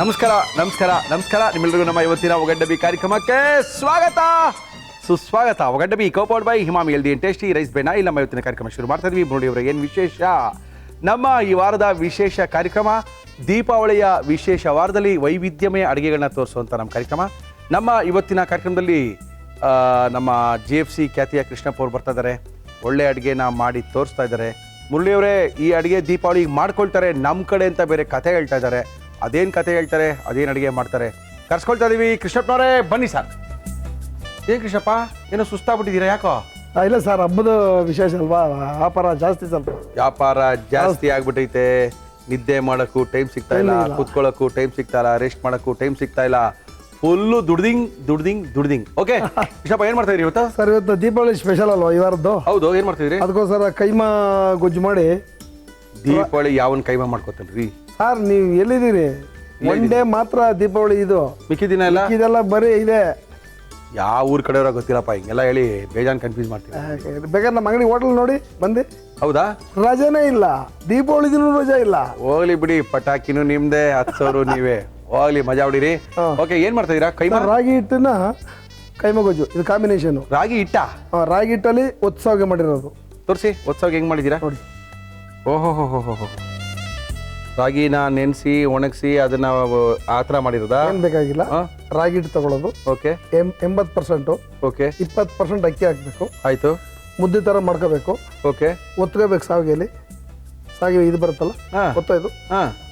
ನಮಸ್ಕಾರ ನಿಮ್ಮೆಲ್ಲರಿಗೂ ನಮ್ಮ ಇವತ್ತಿನ ಒಗಡ್ಡಬಿ ಕಾರ್ಯಕ್ರಮಕ್ಕೆ ಸ್ವಾಗತ ಸುಸ್ವಾಗತ. ಒಗಡ್ಡಬಿ copowered by Himami healthy and tasty rice bran. ಇಲ್ಲಿ ನಮ್ಮ ಇವತ್ತಿನ ಕಾರ್ಯಕ್ರಮ ಶುರು ಮಾಡ್ತಾ ಇದ್ವಿ. ನೋಡಿ ಅವರಿಗೆ ಏನು ವಿಶೇಷ, ನಮ್ಮ ಈ ವಾರದ ವಿಶೇಷ ಕಾರ್ಯಕ್ರಮ ದೀಪಾವಳಿಯ ವಿಶೇಷ ವಾರದಲ್ಲಿ ವೈವಿಧ್ಯಮಯ ಅಡುಗೆಗಳನ್ನ ತೋರಿಸುವಂಥ ನಮ್ಮ ಕಾರ್ಯಕ್ರಮ. ನಮ್ಮ ಇವತ್ತಿನ ಕಾರ್ಯಕ್ರಮದಲ್ಲಿ ನಮ್ಮ GFC ಖ್ಯಾತಿಯ ಕೃಷ್ಣಪ್ಪ ಅವ್ರು ಬರ್ತಾ ಇದ್ದಾರೆ. ಒಳ್ಳೆ ಅಡುಗೆನ ಮಾಡಿ ತೋರಿಸ್ತಾ ಇದ್ದಾರೆ. ಮುರಳಿಯವರೇ, ಈ ಅಡುಗೆ ದೀಪಾವಳಿಗೆ ಮಾಡ್ಕೊಳ್ತಾರೆ, ನಮ್ಮ ಕಡೆ ಅಂತ ಬೇರೆ ಕಥೆ ಹೇಳ್ತಾ ಇದ್ದಾರೆ. ಅದೇನು ಕತೆ ಹೇಳ್ತಾರೆ, ಅದೇನು ಅಡುಗೆ ಮಾಡ್ತಾರೆ ಕರ್ಸ್ಕೊಳ್ತಾ ಇದೀವಿ. ಕೃಷ್ಣಪ್ಪನವರೇ ಬನ್ನಿ ಸರ್. ಏನು ಕೃಷ್ಣಪ್ಪ, ಏನೋ ಸುಸ್ತಾಗ್ಬಿಟ್ಟಿದ್ದೀರಾ, ಯಾಕೋ? ಇಲ್ಲ ಸರ್, ಹಬ್ಬದ ವಿಶೇಷ ಅಲ್ವಾ, ವ್ಯಾಪಾರ ಜಾಸ್ತಿ, ಸ್ವಲ್ಪ ವ್ಯಾಪಾರ ಜಾಸ್ತಿ ಆಗ್ಬಿಟ್ಟೈತೆ. ನಿದ್ದೆ ಮಾಡೋಕ್ಕೂ ಟೈಮ್ ಸಿಗ್ತಾ ಇಲ್ಲ, ಕೂತ್ಕೊಳ್ಳೋಕ್ಕೂ ಟೈಮ್ ಸಿಗ್ತಾ ಇಲ್ಲ, ರೆಸ್ಟ್ ಮಾಡೋಕ್ಕೂ ಟೈಮ್ ಸಿಗ್ತಾ ಇಲ್ಲ. ಫುಲ್ಲು ದುಡ್ದಿಂಗ್. ಓಕೆ ಕೃಷ್ಣಪ್ಪ, ಏನು ಮಾಡ್ತಾ ಇದ್ರಿ ಇವತ್ತು? ಸರ್, ಇವತ್ತು ದೀಪಾವಳಿ ಸ್ಪೆಷಲ್ ಅಲ್ವಾ ಈ ವಾರದ್ದು? ಹೌದು, ಏನು ಮಾಡ್ತಿದ್ರಿ? ಅದಕ್ಕೋಸ್ಕರ ಕೈಮಾ ಗೊಜ್ಜು ಮಾಡಿ. ದೀಪಾವಳಿ ಯಾವನ್ ಕೈಮಾ ಮಾಡ್ಕೊತೇನ್ರಿ ಸರ್? ನೀವು ಎಲ್ಲಿದ್ದೀರಿ? ಒನ್ ಡೇ ಮಾತ್ರ ದೀಪಾವಳಿ, ಇದು ಮಿಕ್ಕಿ ದಿನ ಎಲ್ಲ ಇದೆಲ್ಲ ಬರೀ ಇದೆ. ಯಾವ ಊರ್ ಕಡೆಯವ್ರ ಗೊತ್ತಿಲ್ಲಪ್ಪ, ಹಿಂಗೆಲ್ಲ ಹೇಳಿ ಬೇಜಾನ್ ಕನ್ಫ್ಯೂಸ್ ಮಾಡ್ತೀವಿ. ಬೇಕಾದ್ರೆ ನಮ್ಮ ಅಂಗಡಿ ಹೋಟೆಲ್ ನೋಡಿ ಬಂದು. ಹೌದಾ? ರಜೆನೇ ಇಲ್ಲ, ದೀಪಾವಳಿ ದಿನ ರಜೆ ಇಲ್ಲ. ಹೋಗ್ಲಿ ಬಿಡಿ, ಪಟಾಕಿನೂ ನಿಮ್ದೆ, 10,000 ನೀವೇ, ಹೋಗ್ಲಿ ಮಜಾ ಹೊಡಿರಿ. ಓಕೆ, ಏನ್ ಮಾಡ್ತಾ ಇದೀರಾ? ಕೈಮಾ ರಾಗಿ ಹಿಟ್ಟನ್ನ ಕೈಮಾ ಗೊಜ್ಜು, ಇದು ಕಾಂಬಿನೇಷನ್. ರಾಗಿ ಹಿಟ್ಟ? ರಾಗಿ ಹಿಟ್ಟಲ್ಲಿ ಉತ್ಸವಗೆ ಮಾಡಿರೋದು. ತೋರಿಸಿ, ಉತ್ಸವಕ್ಕೆ ಹೆಂಗ್ ಮಾಡಿದೀರಾ ನೋಡಿ. ಓಹೋ, ರಾಗಿನ ನೆನೆಸಿ ಒಣಗಿಸಿ ಅದನ್ನ ಆ ಥರ ಮಾಡಿರೋದಾ? ಏನ್ ಬೇಕಾಗಿಲ್ಲ, ರಾಗಿ ಹಿಟ್ಟು ತಗೊಳ್ಳೋದು. ಓಕೆ, 80%. ಓಕೆ, 20% ಅಕ್ಕಿ ಹಾಕ್ಬೇಕು. ಆಯ್ತು. ಮುದ್ದೆ ತರ ಮಾಡ್ಕೋಬೇಕು. ಓಕೆ, ಒತ್ಕೋಬೇಕು ಸಾವಿಗೆಯಲ್ಲಿ. ಸಾವಿಗೆ ಇದು ಬರುತ್ತಲ್ಲ, ಒತ್ತ, ಇದು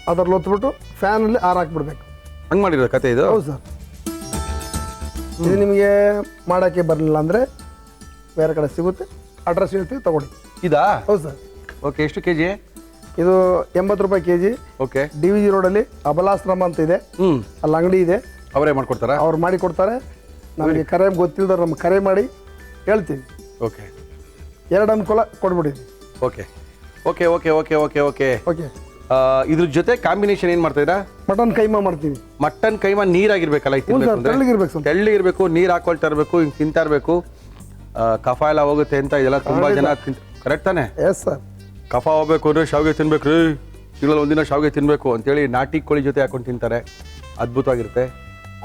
ಅದ್ರಲ್ಲಿ ಒತ್ಬಿಟ್ಟು ಫ್ಯಾನ್ ಅಲ್ಲಿ ಆರ್ ಹಾಕ್ಬಿಡ್ಬೇಕು. ಹಂಗ್ ಮಾಡಿರೋ ಕತೆ ಇದು? ಹೌದು ಸರ್. ಇದು ನಿಮಗೆ ಮಾಡಕ್ಕೆ ಬರಲಿಲ್ಲ ಅಂದ್ರೆ ಬೇರೆ ಕಡೆ ಸಿಗುತ್ತೆ, ಅಡ್ರೆಸ್ ಹೇಳ್ತೀವಿ, ತಗೊಳ್ಳಿ. ಇದಾ? ಹೌದು ಸರ್. ಓಕೆ, ಎಷ್ಟು ಕೆಜಿ ಇದು? 80 ರೂಪಾಯಿ ಕೆಜಿ. ಓಕೆ. DVG ರೋಡಲ್ಲಿ ಅಬಲಾಶ್ರಮ ಅಂತ ಇದೆ, ಅಲ್ಲಿ ಅಂಗಡಿ ಇದೆ. ಅವರೇ ಮಾಡ್ಕೊಡ್ತಾರಾ? ಅವ್ರು ಮಾಡಿ ಕೊಡ್ತಾರೆ. ನಮಗೆ ಕರೆ ಗೊತ್ತಿಲ್ದವ್ರು ನಮ್ಗೆ ಕರೆ ಮಾಡಿ ಹೇಳ್ತೀವಿ. ಓಕೆ, 2 ಅನುಕೂಲ ಕೊಡ್ಬಿಟ್ಟಿದ್ವಿ. Okay okay okay okay okay okay okay. ಇದ್ರ ಜೊತೆ ಕಾಂಬಿನೇಷನ್ ಏನ್ ಮಾಡ್ತಾ ಇದ್ದೀರಾ? ಮಟನ್ ಕೈಮಾ ಮಾಡ್ತೀವಿ. ಮಟನ್ ಕೈಮಾ ನೀರಾಗಿರ್ಬೇಕಲ್ಲ? ತೆಳ್ಳಗಿರ್ಬೇಕು ಸರ್, ತೆಳ್ಳಗಿರ್ಬೇಕು, ನೀರು ಹಾಕೊಳ್ತಾ ಇರ್ಬೇಕು, ಹಿಂಗೆ ತಿಂತಾ ಇರ್ಬೇಕು. ಕಫ ಎಲ್ಲ ಹೋಗುತ್ತೆ ಅಂತ ಇದೆಲ್ಲ ತುಂಬಾ ಜನ ಕರೆಕ್ಟ್ ತಾನೆ? Yes sir. ಕಫ ಹೋಗ್ಬೇಕು ಅಂದ್ರೆ ಶಾವಿಗೆ ತಿನ್ಬೇಕು ರೀ, ತಿಂಗಳಲ್ಲಿ ಒಂದಿನ ಶಾವಿಗೆ ತಿನ್ಬೇಕು ಅಂತೇಳಿ ನಾಟಿ ಕೋಳಿ ಜೊತೆ ಹಾಕೊಂಡು ತಿಂತಾರೆ. ಅದ್ಭುತವಾಗಿರುತ್ತೆ.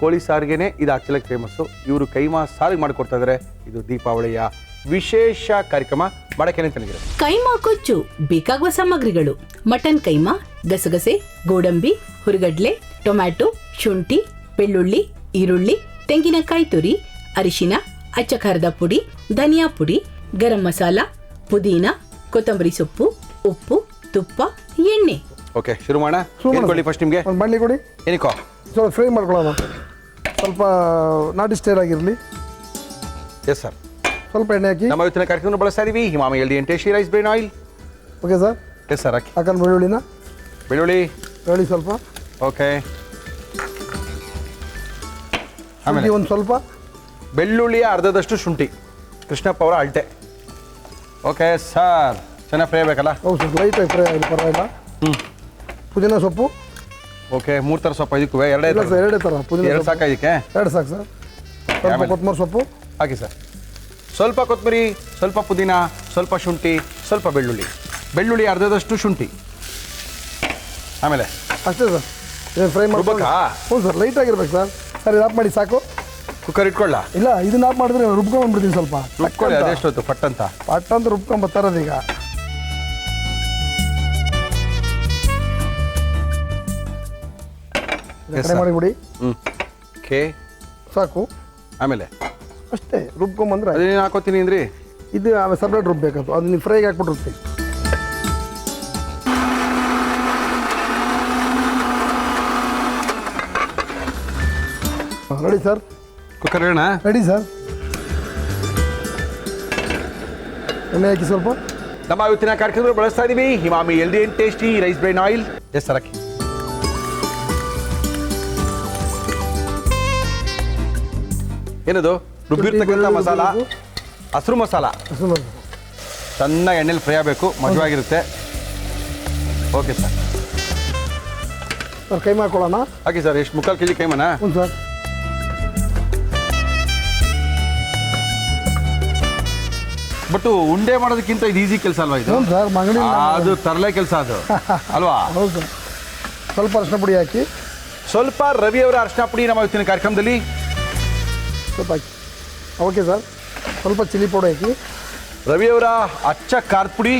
ಕೋಳಿ ಸಾರಿಗೆನೆ ಇದು ಆಕ್ಚುಲಾಗಿ ಫೇಮಸ್ಸು. ಇವರು ಕೈಮಾ ಸಾರಿಗೆ ಮಾಡಿಕೊಡ್ತಾ ಇದ್ದಾರೆ. ಇದು ದೀಪಾವಳಿಯ ವಿಶೇಷ ಕಾರ್ಯಕ್ರಮ. ಮಾಡಕ್ಕೆ ಚೆನ್ನಾಗಿದೆ. ಕೈಮಾ ಕೊಚ್ಚು ಬೇಕಾಗುವ ಸಾಮಗ್ರಿಗಳು: ಮಟನ್ ಕೈಮಾ, ಗಸಗಸೆ, ಗೋಡಂಬಿ, ಹುರಿಗಡ್ಲೆ, ಟೊಮ್ಯಾಟೊ, ಶುಂಠಿ, ಬೆಳ್ಳುಳ್ಳಿ, ಈರುಳ್ಳಿ, ತೆಂಗಿನಕಾಯಿ ತುರಿ, ಅರಿಶಿನ, ಅಚ್ಚ ಖಾರದ ಪುಡಿ, ಧನಿಯಾ ಪುಡಿ, ಗರಂ ಮಸಾಲ, ಪುದೀನ, ಕೊತ್ತಂಬರಿ ಸೊಪ್ಪು, ಉಪ್ಪು, ತುಪ್ಪ, ಎಣ್ಣೆ. ಓಕೆ, ಶುರು ಮಾಡೋಣ. ಏನು ಕೊಡಿ ಫಸ್ಟ್ ನಿಮಗೆ? ಒಂದು ಬಾಣಲಿ ಕೊಡಿ. ಏನಕ್ಕೋ? ಸ್ವಲ್ಪ ಫ್ರೈ ಮಾಡ್ಕೊಳ್ಳೋಣ, ಸ್ವಲ್ಪ ನಾಟಿ ಸ್ಟೈಲ್ ಆಗಿರಲಿ. Yes sir. ಸ್ವಲ್ಪ ಎಣ್ಣೆ ಹಾಕಿ ನಮ್ಮ ಇವತ್ತಿನ ಕಾರ್ಯಕ್ರಮ ಬಳಸ್ತಾ ಇದೀವಿ Himami healthy and tasty rice bran oil. Okay sir. Yes sir, ಹಾಕಿ. ಹಾಕೊಂಡು ಬೆಳ್ಳುಳ್ಳಿನ, ಬೆಳ್ಳುಳ್ಳಿ ಸ್ವಲ್ಪ. ಓಕೆ, ಆಮೇಲೆ ಒಂದು ಸ್ವಲ್ಪ ಬೆಳ್ಳುಳ್ಳಿಯ ಅರ್ಧದಷ್ಟು ಶುಂಠಿ. ಕೃಷ್ಣಪ್ಪ ಅವರ ಅಳತೆ. ಓಕೆ ಸರ್, ಚೆನ್ನಾಗಿ ಫ್ರೈ ಆಗಬೇಕಲ್ಲ? ಹೌದು ಸರ್, ಲೈಟಾಗಿ ಫ್ರೈ ಆಗಲಿ, ಪರವಾಗಿಲ್ಲ. ಪುದೀನ ಸೊಪ್ಪು. ಓಕೆ, 3 ಥರ ಸೊಪ್ಪು ಇದಕ್ಕೂ? ಎರಡೇ ಥರ ಪುದೀನ. 2 ಸಾಕ ಇದಕ್ಕೆ? 2 ಸಾಕು ಸರ್. ಸ್ವಲ್ಪ ಕೊತ್ತಂಬರಿ ಸೊಪ್ಪು ಹಾಕಿ ಸರ್. ಸ್ವಲ್ಪ ಕೊತ್ತಂಬರಿ, ಸ್ವಲ್ಪ ಪುದೀನ, ಸ್ವಲ್ಪ ಶುಂಠಿ, ಸ್ವಲ್ಪ ಬೆಳ್ಳುಳ್ಳಿ ಅರ್ಧದಷ್ಟು ಶುಂಠಿ. ಆಮೇಲೆ ಅಷ್ಟೇ ಸರ್. ಏನು ಫ್ರೈ ಮಾಡ್ಬೇಕಾ? ಹೌದು ಸರ್, ಲೈಟಾಗಿರ್ಬೇಕು ಸರ್. ಸರ್, ಇದು ಆಫ್ ಮಾಡಿ ಸಾಕು. ಕುಕ್ಕರ್ ಇಟ್ಕೊಳ್ಳ? ಇಲ್ಲ, ಇದನ್ನ ಆಫ್ ಮಾಡಿದ್ರೆ ರುಬ್ಕೊಂಡ್ಬಿಡ್ತೀನಿ ಸ್ವಲ್ಪ. ರುಬ್ಕೊಳ್ಳಿ, ಅದೆಷ್ಟೊತ್ತು ಪಟ್ ಅಂತ ರುಬ್ಕೊಂಬತ್ತಾರದು ಈಗ. ಮಾಡಿಬಿಡಿ. ಓಕೆ, ಸಾಕು. ಆಮೇಲೆ ಅಷ್ಟೇ, ರುಬ್ಕೊಂಬಂದ್ರೆ ಅದೇನು ಹಾಕೋತೀನಿ ಅಂದ್ರಿ? ಇದು ಆಮೇಲೆ ಸಪ್ರೇಟ್ ರುಬ್ಬೇಕದು, ಅದು ನೀವು ಫ್ರೈಗೆ ಹಾಕ್ಬಿಟ್ಟು ರುಬ್ತೀನಿ. Ready sir. ಕುಕ್ಕರ್ ಹೇಳೋಣ? Ready sir. ಎಣ್ಣೆ ಹಾಕಿ ಸ್ವಲ್ಪ. ನಮ್ಮ ಇವತ್ತಿನ ಕಾರ್ಯಕ್ರಮ ಬಳಸ್ತಾ ಇದೀವಿ Himami healthy and tasty rice bran oil. Yes sir, ಹಾಕಿ. ಏನದು? ರುಬ್ಬಿರ್ತಕ್ಕಂಥ ಮಸಾಲ, ಹಸಿರು ಮಸಾಲ. ಚೆನ್ನಾಗಿ ಎಣ್ಣೆಲಿ ಫ್ರೈ ಆಗಬೇಕು, ಮಜವಾಗಿರುತ್ತೆ. Okay sir. ಸರ್, ಕೈಮಾ ಹಾಕೊಳ್ಳೋಣ. ಹಾಕಿ ಸರ್. ಎಷ್ಟು? 3/4 kg ಕೈಮಾನ? ಹ್ಞೂ ಸರ್. ಬಟ್ ಉಂಡೆ ಮಾಡೋದಕ್ಕಿಂತ ಇದು ಈಸಿ ಕೆಲಸ ಅಲ್ವಾ ಇದು? ಸರ್, ಅದು ತರಲೆ ಕೆಲಸ ಅದು ಅಲ್ವಾ? ಹೌದು ಸರ್. ಸ್ವಲ್ಪ ಅರಿಶಿನ ಪುಡಿ ಹಾಕಿ. ಸ್ವಲ್ಪ ರವಿಯವರ ಅರಿಶಿನ ಪುಡಿ ನಮ್ಮ ಇವತ್ತಿನ ಕಾರ್ಯಕ್ರಮದಲ್ಲಿ. ಸ್ವಲ್ಪ ಹಾಕಿ. ಓಕೆ ಸರ್, ಸ್ವಲ್ಪ ಚಿಲ್ಲಿ ಪೌಡರ್ ಹಾಕಿ. ರವಿಯವರ ಅಚ್ಚ ಖಾರದ ಪುಡಿ.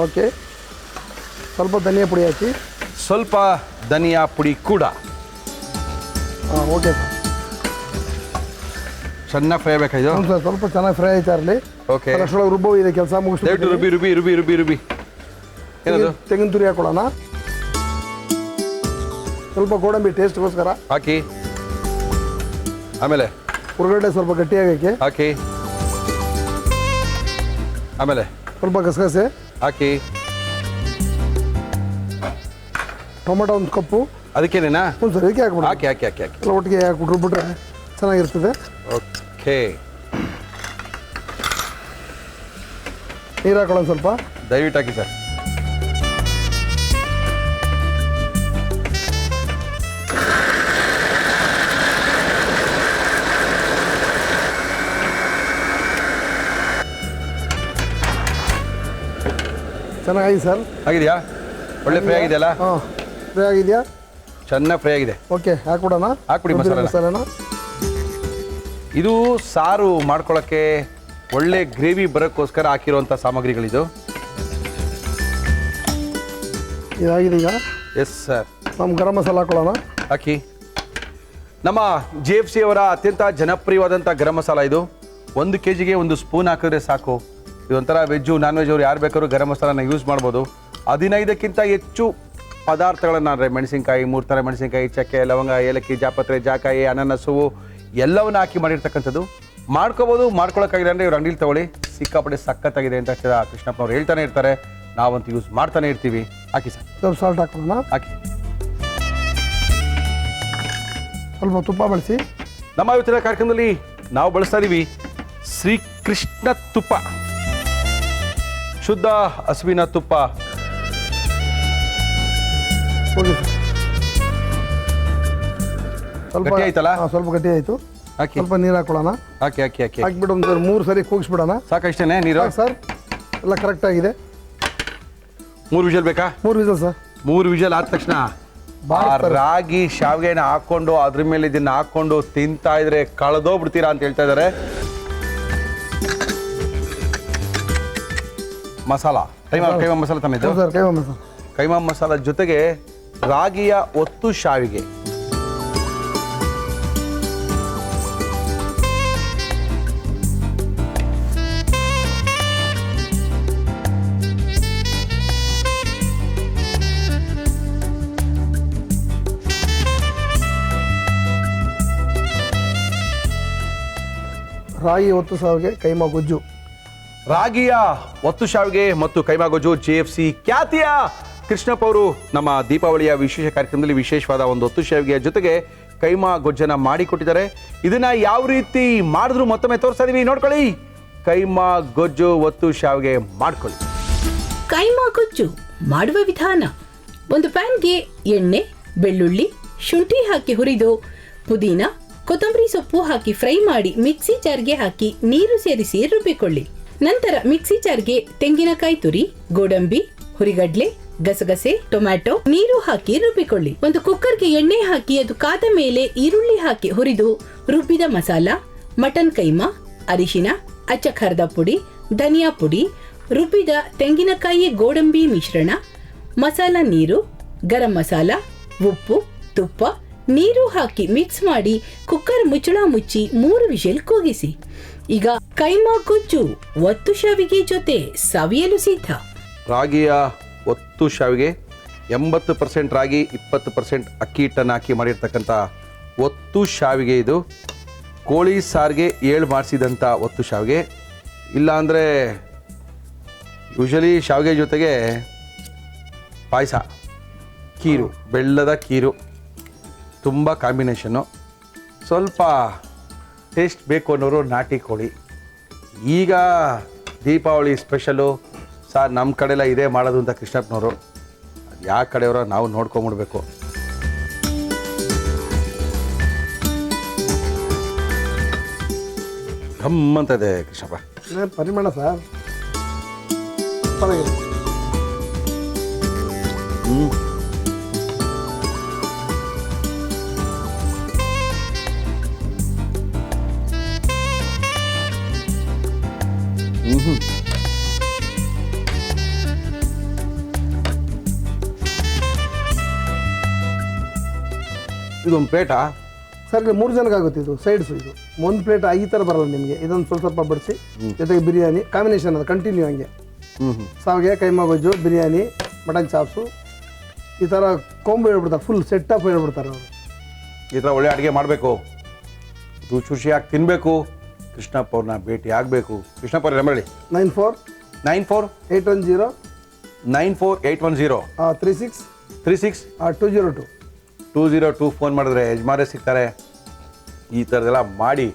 ಓಕೆ, ಸ್ವಲ್ಪ ಧನಿಯಾ ಪುಡಿ ಹಾಕಿ. ಸ್ವಲ್ಪ ಧನಿಯಾ ಪುಡಿ ಕೂಡ. ಹಾಂ, ಓಕೆ ಸರ್. ಚೆನ್ನಾಗಿ ಫ್ರೈ ಬೇಕಾಯ್ತು. ಹ್ಞೂ ಸರ್, ಸ್ವಲ್ಪ ಚೆನ್ನಾಗಿ ಫ್ರೈ ಆಯ್ತಾ ಇರಲಿ. ಓಕೆ, ಅಷ್ಟೊಳಗೆ ರುಬ್ಬೋ ಇದೆ ಕೆಲಸ ದಯವಿಟ್ಟು ಮುಗಿಸ್ಬಿಟ್ಟು ರುಬಿ ರುಬಿ ರುಬಿ ರುಬಿ ರುಬಿ. ಏನದು? ತೆಂಗಿನ ತುರಿ ಹಾಕೊಳ್ಳೋಣ. ಸ್ವಲ್ಪ ಗೋಡಂಬಿ ಟೇಸ್ಟ್ಗೋಸ್ಕರ ಹಾಕಿ. ಆಮೇಲೆ ಹುರುಗಡ್ಡೆ ಸ್ವಲ್ಪ ಗಟ್ಟಿಯಾಗಿ ಹಾಕಿ. ಹಾಕಿ. ಆಮೇಲೆ ಸ್ವಲ್ಪ ಗಸಗಸೆ ಹಾಕಿ. ಟೊಮೆಟೊ ಒಂದು ಕಪ್ಪು. ಅದಕ್ಕೇನೇನಾ? ಹ್ಞೂ ಸರ್, ಇದಕ್ಕೆ ಹಾಕ್ಬಿಡಿ. ಹಾಕಿ ಹಾಕಿ ಹಾಕಿ ಹಾಕಿ. ಎಲ್ಲ ಒಟ್ಟಿಗೆ ಹಾಕ್ಬಿಟ್ಟು ರುಬ್ಬಿಟ್ರೆ ಚೆನ್ನಾಗಿರ್ತದೆ. ಓಕೆ, ನೀರು ಹಾಕೊಳ್ಳೋಣ ಸ್ವಲ್ಪ. ದಯವಿಟ್ಟು ಹಾಕಿ ಸರ್. ಚೆನ್ನಾಗಿದೆ ಸರ್. ಆಗಿದೆಯಾ? ಒಳ್ಳೆ ಫ್ರೈ ಆಗಿದೆಯಲ್ಲ? ಹಾಂ, ಫ್ರೈ ಆಗಿದೆಯಾ? ಚೆನ್ನಾಗಿ ಫ್ರೈ ಆಗಿದೆ. ಓಕೆ, ಹಾಕ್ಬಿಡೋಣ. ಹಾಕ್ಬಿಡಿ ಮಸಾಲೆನ. ಇದು ಸಾರು ಮಾಡ್ಕೊಳ್ಳೋಕ್ಕೆ ಒಳ್ಳೆ ಗ್ರೇವಿ ಬರೋಕ್ಕೋಸ್ಕರ ಹಾಕಿರುವಂಥ ಸಾಮಗ್ರಿಗಳಿದು. ಇದಾಗಿದೆ. ಈಗ ಎಸ್ ಸರ್. ನಮ್ಮ ಗರಂ ಮಸಾಲ ಹಾಕೊಳ್ಳೋಣ. ಹಾಕಿ. ನಮ್ಮ JFC ಅವರ ಅತ್ಯಂತ ಜನಪ್ರಿಯವಾದಂಥ ಗರಂ ಮಸಾಲ ಇದು. 1 kgಗೆ 1 ಸ್ಪೂನ್ ಹಾಕಿದ್ರೆ ಸಾಕು. ಇದೊಂಥರ ವೆಜ್ಜು ನಾನ್ ವೆಜ್ ಅವ್ರು ಯಾರು ಬೇಕಾದ್ರೂ ಗರಂ ಮಸಾಲಾನ ಯೂಸ್ ಮಾಡ್ಬೋದು. 15ಕ್ಕಿಂತ ಹೆಚ್ಚು ಪದಾರ್ಥಗಳನ್ನು ಅಂದರೆ ಮೆಣಸಿನ್ಕಾಯಿ, 3 ಥರ ಮೆಣಸಿನ್ಕಾಯಿ, ಚಕ್ಕೆ, ಲವಂಗ, ಏಲಕ್ಕಿ, ಜಾಪತ್ರೆ, ಜಾಕಾಯಿ, ಅನಾನಸು ಎಲ್ಲವನ್ನ ಹಾಕಿ ಮಾಡಿರ್ತಕ್ಕಂಥದ್ದು. ಮಾಡ್ಕೋಬೋದು. ಮಾಡ್ಕೊಳಕ್ಕಾಗಿದೆ ಅಂದರೆ ಇವ್ರು ಅಂಗಡಿಲಿ ತಗೊಳ್ಳಿ, ಸಿಕ್ಕಾಪಟ್ಟೆ ಸಖತ್ತಾಗಿದೆ ಅಂತ ಕೃಷ್ಣಪ್ಪನವ್ರು ಹೇಳ್ತಾನೆ ಇರ್ತಾರೆ. ನಾವಂತೂ ಯೂಸ್ ಮಾಡ್ತಾನೆ ಇರ್ತೀವಿ. ಹಾಕಿ ಸರ್. ಸ್ವಲ್ಪ ಸಾಲ್ಟ್ ಹಾಕೊಳ್ಳೋಣ. ಹಾಕಿ. ಸ್ವಲ್ಪ ತುಪ್ಪ ಬಳಸಿ. ನಮ್ಮ ಇವತ್ತಿನ ಕಾರ್ಯಕ್ರಮದಲ್ಲಿ ನಾವು ಬಳಸ್ತಾ ಇದ್ದೀವಿ ಶ್ರೀಕೃಷ್ಣ ತುಪ್ಪ, ಶುದ್ಧ ಹಸುವಿನ ತುಪ್ಪ. ಹೋಗಿ ಸರ್. ಸ್ವಲ್ಪ ಗಟ್ಟಿ ಆಯ್ತಲ್ಲ? ಹಾಂ, ಸ್ವಲ್ಪ ಗಟ್ಟಿ ಆಯಿತು. ಹಾಕಿ. ಸ್ವಲ್ಪ ನೀರು ಹಾಕೊಳ್ಳೋಣ. ಹಾಕಿ ಹಾಕಿ ಹಾಕಿ ಹಾಕ್ಬಿಟ್ಟು ಒಂದು 3 ಸರಿ ಕೂಗಿಸ್ಬಿಡೋಣ. ಸಾಕಷ್ಟೇನೆ ನೀರು? ಸರ್, ಎಲ್ಲ ಕರೆಕ್ಟಾಗಿದೆ. 3 ವಿಷಲ್ ಬೇಕಾ? 3 ವಿಸಲ್ ಸರ್. 3 ವಿಷಲ್ ಆದ ತಕ್ಷಣ ಆ ರಾಗಿ ಶಾವಿಗೆನ ಹಾಕೊಂಡು ಅದ್ರ ಮೇಲೆ ಇದನ್ನ ಹಾಕೊಂಡು ತಿಂತಾ ಇದ್ರೆ ಕಳೆದೋಗ್ಬಿಡ್ತೀರಾ ಅಂತ ಹೇಳ್ತಾ ಇದ್ದಾರೆ. ಮಸಾಲ ಕೈಮಾ ಮಸಾಲ ತಂದಿದ್ದು ಸರ್, ಕೈಮಾ ಮಸಾಲ. ಕೈಮಾ ಮಸಾಲ ಜೊತೆಗೆ ರಾಗಿಯ ಒತ್ತು ಶಾವಿಗೆ. ರಾಗಿ ಒತ್ತು ಸಾವಿಗೆ ಕೈಮಾ ಗೊಜ್ಜು. ರಾಗಿಯ ಒತ್ತು ಶಾವಿಗೆ ಮತ್ತು ಕೈಮಾ ಗೊಜ್ಜು. JFC ಖ್ಯಾತಿಯ ಕೃಷ್ಣಪ್ಪ ಅವರು ನಮ್ಮ ದೀಪಾವಳಿಯ ವಿಶೇಷ ಕಾರ್ಯಕ್ರಮದಲ್ಲಿ ವಿಶೇಷವಾದ ಒಂದು ಒತ್ತು ಶಾವಿಗೆಯ ಜೊತೆಗೆ ಕೈಮಾ ಗೊಜ್ಜನ್ನ ಮಾಡಿಕೊಟ್ಟಿದ್ದಾರೆ. ಇದನ್ನ ಯಾವ ರೀತಿ ಮಾಡಿದ್ರು ಮತ್ತೊಮ್ಮೆ ತೋರಿಸ್ತಾ ಇದೀವಿ, ನೋಡ್ಕೊಳ್ಳಿ. ಕೈಮಾ ಗೊಜ್ಜು ಒತ್ತು ಶಾವಿಗೆ ಮಾಡ್ಕೊಳ್ಳಿ. ಕೈಮಾ ಗೊಜ್ಜು ಮಾಡುವ ವಿಧಾನ: ಒಂದು ಪ್ಯಾನ್ಗೆ ಎಣ್ಣೆ, ಬೆಳ್ಳುಳ್ಳಿ, ಶುಂಠಿ ಹಾಕಿ ಹುರಿದು ಪುದೀನ, ಕೊತ್ತಂಬರಿ ಸೊಪ್ಪು ಹಾಕಿ ಫ್ರೈ ಮಾಡಿ ಮಿಕ್ಸಿ ಜಾರ್ಗೆ ಹಾಕಿ ನೀರು ಸೇರಿಸಿ ರುಬ್ಬಿಕೊಳ್ಳಿ. ನಂತರ ಮಿಕ್ಸಿ ಜಾರ್ಗೆ ತೆಂಗಿನಕಾಯಿ ತುರಿ, ಗೋಡಂಬಿ, ಹುರಿಗಡ್ಲೆ, ಗಸಗಸೆ, ಟೊಮ್ಯಾಟೊ, ನೀರು ಹಾಕಿ ರುಬ್ಬಿಕೊಳ್ಳಿ. ಒಂದು ಕುಕ್ಕರ್ಗೆ ಎಣ್ಣೆ ಹಾಕಿ ಅದು ಕಾದ ಮೇಲೆ ಈರುಳ್ಳಿ ಹಾಕಿ ಹುರಿದು ರುಬ್ಬಿದ ಮಸಾಲ, ಮಟನ್ ಕೈಮಾ, ಅರಿಶಿನ, ಅಚ್ಚ ಖಾರದ ಪುಡಿ, ಧನಿಯಾ ಪುಡಿ, ರುಬ್ಬಿದ ತೆಂಗಿನಕಾಯಿ ಗೋಡಂಬಿ ಮಿಶ್ರಣ, ಮಸಾಲ ನೀರು, ಗರಂ ಮಸಾಲ, ಉಪ್ಪು, ತುಪ್ಪ, ನೀರು ಹಾಕಿ ಮಿಕ್ಸ್ ಮಾಡಿ ಕುಕ್ಕರ್ ಮುಚ್ಚಳ ಮುಚ್ಚಿ 3 ವಿಷಲ್ ಕೂಗಿಸಿ. ಈಗ ಕೈಮಾ ಗೊಜ್ಜು ಒತ್ತು ಶಾವಿಗೆ ಜೊತೆ ಸವಿಯಲು ಸಿದ್ಧ. ರಾಗಿಯ ಒತ್ತು ಶಾವಿಗೆ 80% ರಾಗಿ, 20% ಅಕ್ಕಿ ಹಿಟ್ಟನ್ನು ಹಾಕಿ ಮಾಡಿರ್ತಕ್ಕಂಥ ಒತ್ತು ಶಾವಿಗೆ ಇದು. ಕೋಳಿ ಸಾರಿಗೆ 7 ಮಾಡಿಸಿದಂಥ ಒತ್ತು ಶಾವಿಗೆ. ಇಲ್ಲಾಂದರೆ ಯೂಶಲಿ ಶಾವಿಗೆ ಜೊತೆಗೆ ಪಾಯಸ, ಕೀರು, ಬೆಲ್ಲದ ಕೀರು ತುಂಬ ಕಾಂಬಿನೇಷನ್ನು. ಸ್ವಲ್ಪ ಟೇಸ್ಟ್ ಬೇಕು ಅನ್ನೋರು ನಾಟಿ ಕೋಳಿ. ಈಗ ದೀಪಾವಳಿ ಸ್ಪೆಷಲು ಸರ್ ನಮ್ಮ ಕಡೆಲ್ಲ ಇದೇ ಮಾಡೋದು ಅಂತ ಕೃಷ್ಣಪ್ಪನವರು. ಯಾವ ಕಡೆಯವರ ನಾವು ನೋಡ್ಕೊಂಬಿಡ್ಬೇಕು. ಗಮ್ಮಂತದೆ ಕೃಷ್ಣಪ್ಪ. ಪರಿಮಾಣ ಸರ್ ಚೆನ್ನಾಗಿದೆ. ಇದೊಂದು ಪ್ಲೇಟಾ? ಸರ್ ಇಲ್ಲಿ 3 ಜನಕ್ಕೆ ಆಗುತ್ತೆ ಇದು ಸೈಡ್ಸು. ಇದು ಒಂದು ಪ್ಲೇಟ್ ಈ ಥರ ಬರಲ್ಲ ನಿಮಗೆ. ಇದೊಂದು ಸ್ವಲ್ಪ ಬಡಿಸಿ ಜೊತೆಗೆ ಬಿರಿಯಾನಿ ಕಾಂಬಿನೇಷನ್ ಅದು ಕಂಟಿನ್ಯೂ ಹಂಗೆ. ಸಾವಿಗೆ ಕೈಮಾ ಗೊಜ್ಜು, ಬಿರಿಯಾನಿ, ಮಟನ್ ಚಾಪ್ಸು, ಈ ಥರ ಕೊಂಬು ಹೇಳ್ಬಿಡ್ತಾರೆ. ಫುಲ್ ಸೆಟಪ್ ಹೇಳ್ಬಿಡ್ತಾರೆ ಅವರು. ಈ ಥರ ಒಳ್ಳೆ ಅಡುಗೆ ಮಾಡಬೇಕು, ರುಚಿ ರುಚಿಯಾಗಿ ತಿನ್ನಬೇಕು, ಕೃಷ್ಣಪ್ಪ ಅವ್ರನ್ನ ಭೇಟಿ ಆಗಬೇಕು. ಕೃಷ್ಣಪ್ಪ ಅವ್ರ ನಂಬರ್ ಹೇಳಿ. 94 810 36 202 202 ಫೋನ್ ಮಾಡಿದ್ರೆ ಯಜಮಾರೇ ಸಿಗ್ತಾರೆ. ಈ ಥರದ್ದೆಲ್ಲ ಮಾಡಿ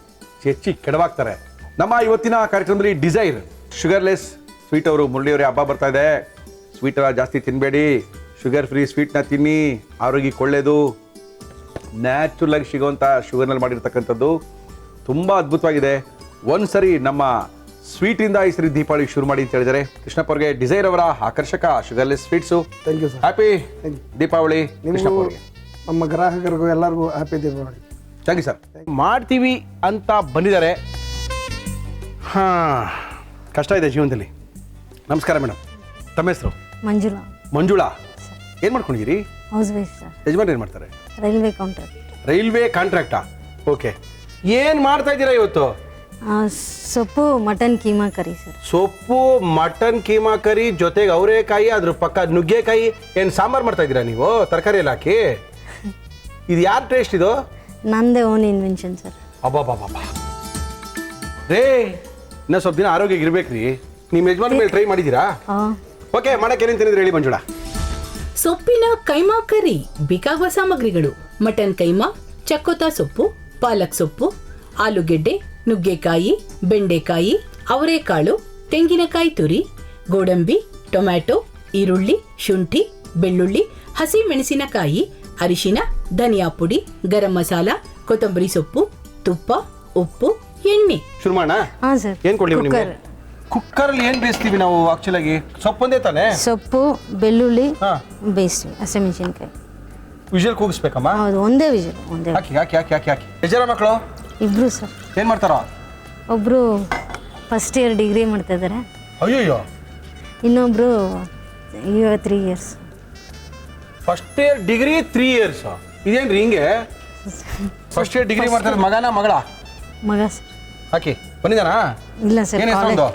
ಹೆಚ್ಚಿ ಕೆಡವಾಗ್ತಾರೆ. ನಮ್ಮ ಇವತ್ತಿನ ಕಾರ್ಯಕ್ರಮದಲ್ಲಿ ಡಿಸೈರ್ ಶುಗರ್ಲೆಸ್ ಸ್ವೀಟ್ ಅವರು ಮುರಳಿಯವರೇ ಹಬ್ಬ ಬರ್ತಾ ಇದೆ. ಸ್ವೀಟೆಲ್ಲ ಜಾಸ್ತಿ ತಿನ್ನಬೇಡಿ, ಶುಗರ್ ಫ್ರೀ ಸ್ವೀಟ್ನ ತಿನ್ನಿ, ಆರೋಗ್ಯಕ್ಕೆ ಒಳ್ಳೆಯದು. ನ್ಯಾಚುರಲಾಗಿ ಸಿಗೋವಂಥ ಶುಗರ್ನಲ್ಲಿ ಮಾಡಿರ್ತಕ್ಕಂಥದ್ದು ತುಂಬ ಅದ್ಭುತವಾಗಿದೆ. ಒಂದು ಸರಿ ನಮ್ಮ ಸ್ವೀಟಿಂದ ಈ ಸರಿ ದೀಪಾವಳಿ ಶುರು ಮಾಡಿ ಅಂತ ಹೇಳಿದ್ದಾರೆ. ಕೃಷ್ಣಪ್ಪ ಅವ್ರಿಗೆ ಡಿಸೈರ್ ಅವರ ಆಕರ್ಷಕ sugarless sweets. Thank you sir. Happy Deepavali Krishnappa ಅವ್ರಿಗೆ. ನಮ್ಮ ಗ್ರಾಹಕರಿಗೂ ಎಲ್ಲರಿಗೂ happy Deepavali. Thank you sir. ಮಾಡ್ತೀವಿ ಅಂತ ಬಂದಿದ್ದಾರೆ. ಹಾಂ, ಕಷ್ಟ ಇದೆ ಜೀವನದಲ್ಲಿ. ನಮಸ್ಕಾರ ಮೇಡಮ್, ತಮ್ಮ ಹೆಸರು? ಮಂಜುಳಾ. ಮಂಜುಳಾ, ಏನು ಮಾಡ್ಕೊಂಡಿದ್ದೀರಿ? House wife sir. ಯಜಮಾನ್ ಏನು ಮಾಡ್ತಾರೆ? Railway contract. ರೈಲ್ವೆ ಕಾಂಟ್ರಾಕ್ಟಾ? ಓಕೆ. ಏನು ಮಾಡ್ತಾ ಇದ್ದೀರಾ ಇವತ್ತು? ಸೊಪ್ಪು ಮಟನ್ ಕೀಮಾ ಕರಿ ಸರ್. ಸೊಪ್ಪು ಮಟನ್ ಕೀಮಾ ಕರಿ ಜೊತೆಗೆ ಅವರೆಕಾಯಿ, ಅದ್ರ ಪಕ್ಕ ನುಗ್ಗೆಕಾಯಿ. ಏನು ಸಾಂಬಾರು ಮಾಡ್ತಾ ಇದ್ದೀರಾ ನೀವು ತರಕಾರಿ ಎಲ್ಲ ಹಾಕಿ? ಇದು ಯಾರ ಟೇಸ್ಟ್ ಇದು? ನಂದೇ ಓನ್ ಇನ್ವೆನ್ಷನ್ ಸರ್. ಅಬ್ಬಾಬಾಬಾ ರೇ, ಇನ್ನೂ ಸ್ವಲ್ಪ ದಿನ ಆರೋಗ್ಯ ಇರ್ಬೇಕ್ರಿ. ನಿಮ್ಮ ಯಜಮಾನ್ ಮೇಲೆ ಟ್ರೈ ಮಾಡಿದ್ದೀರಾ? ಓಕೆ, ಮಾಡಕ್ಕೆ ಏನೇನು ತಿಂದಿದ್ರೆ ಹೇಳಿ ಮಂಜುಳಾ. ಸೊಪ್ಪಿನ ಕೈಮಾ ಕರಿ ಬೇಕಾಗುವ ಸಾಮಗ್ರಿಗಳು: ಮಟನ್ ಕೈಮಾ, ಚಕ್ಕೋತ ಸೊಪ್ಪು, ಪಾಲಕ್ ಸೊಪ್ಪು, ಆಲೂಗೆಡ್ಡೆ, ನುಗ್ಗೆಕಾಯಿ, ಬೆಂಡೆಕಾಯಿ, ಅವರೆಕಾಳು, ತೆಂಗಿನಕಾಯಿ ತುರಿ, ಗೋಡಂಬಿ, ಟೊಮ್ಯಾಟೊ, ಈರುಳ್ಳಿ, ಶುಂಠಿ, ಬೆಳ್ಳುಳ್ಳಿ, ಹಸಿ ಮೆಣಸಿನಕಾಯಿ, ಅರಿಶಿನ, ಧನಿಯಾ ಪುಡಿ, ಗರಂ ಮಸಾಲ, ಕೊತ್ತಂಬರಿ ಸೊಪ್ಪು, ತುಪ್ಪ, ಉಪ್ಪು, ಎಣ್ಣೆ. ಶುರು ಮಾಡೋಣ? ಹಾಂ ಸರ್. ಏನು ಕೊಡ್ಲಿ ನಿಮಗೆ? ಕುಕ್ಕರಲ್ಲಿ ಏನು ಬೇಯಿಸ್ತೀವಿ ನಾವು ಆಕ್ಚುಲಾಗಿ? ಸೊಪ್ಪೊಂದೇ ತಾನೆ? ಸೊಪ್ಪು, ಬೆಳ್ಳುಳ್ಳಿ ಹಾಂ, ಬೇಯಿಸ್ತೀವಿ. ಹಸಿಮೆಣಸಿನ್ಕಾಯಿ ವಿಷಲ್ ಕೂಗಿಸ್ಬೇಕಮ್ಮ? ಹೌದು, ಒಂದೇ ವಿಷಲ್. ಒಂದೇ ಹಾಕಿ ಹಾಕಿ ಹಾಕಿ ಹಾಕಿ ಹಾಕಿ. ಎಷ್ಟು ಜನ ಮಕ್ಕಳು? ಇಬ್ರು ಸರ್. ಏನು ಮಾಡ್ತಾರ? ಒಬ್ಬರು ಫಸ್ಟ್ ಇಯರ್ ಡಿಗ್ರಿ ಮಾಡ್ತಾ ಇದ್ದಾರೆ. ಅಯ್ಯೋ. ಇನ್ನೊಬ್ರು 3 years. First year degree 3 years. ಇದೇನ್ರಿ ಹಿಂಗೆ? ಫಸ್ಟ್ ಇಯರ್ ಡಿಗ್ರಿ ಮಾಡ್ತಾರೆ. ಮಗನ ಮಗಳ? ಮಗ ಸರ್. ಹಾಕಿ. ಬಂದಿದ್ದಾನಾ? ಇಲ್ಲ ಸರ್. ಏನ್ ಹೆಸರು ಅವ್ನ್ದು?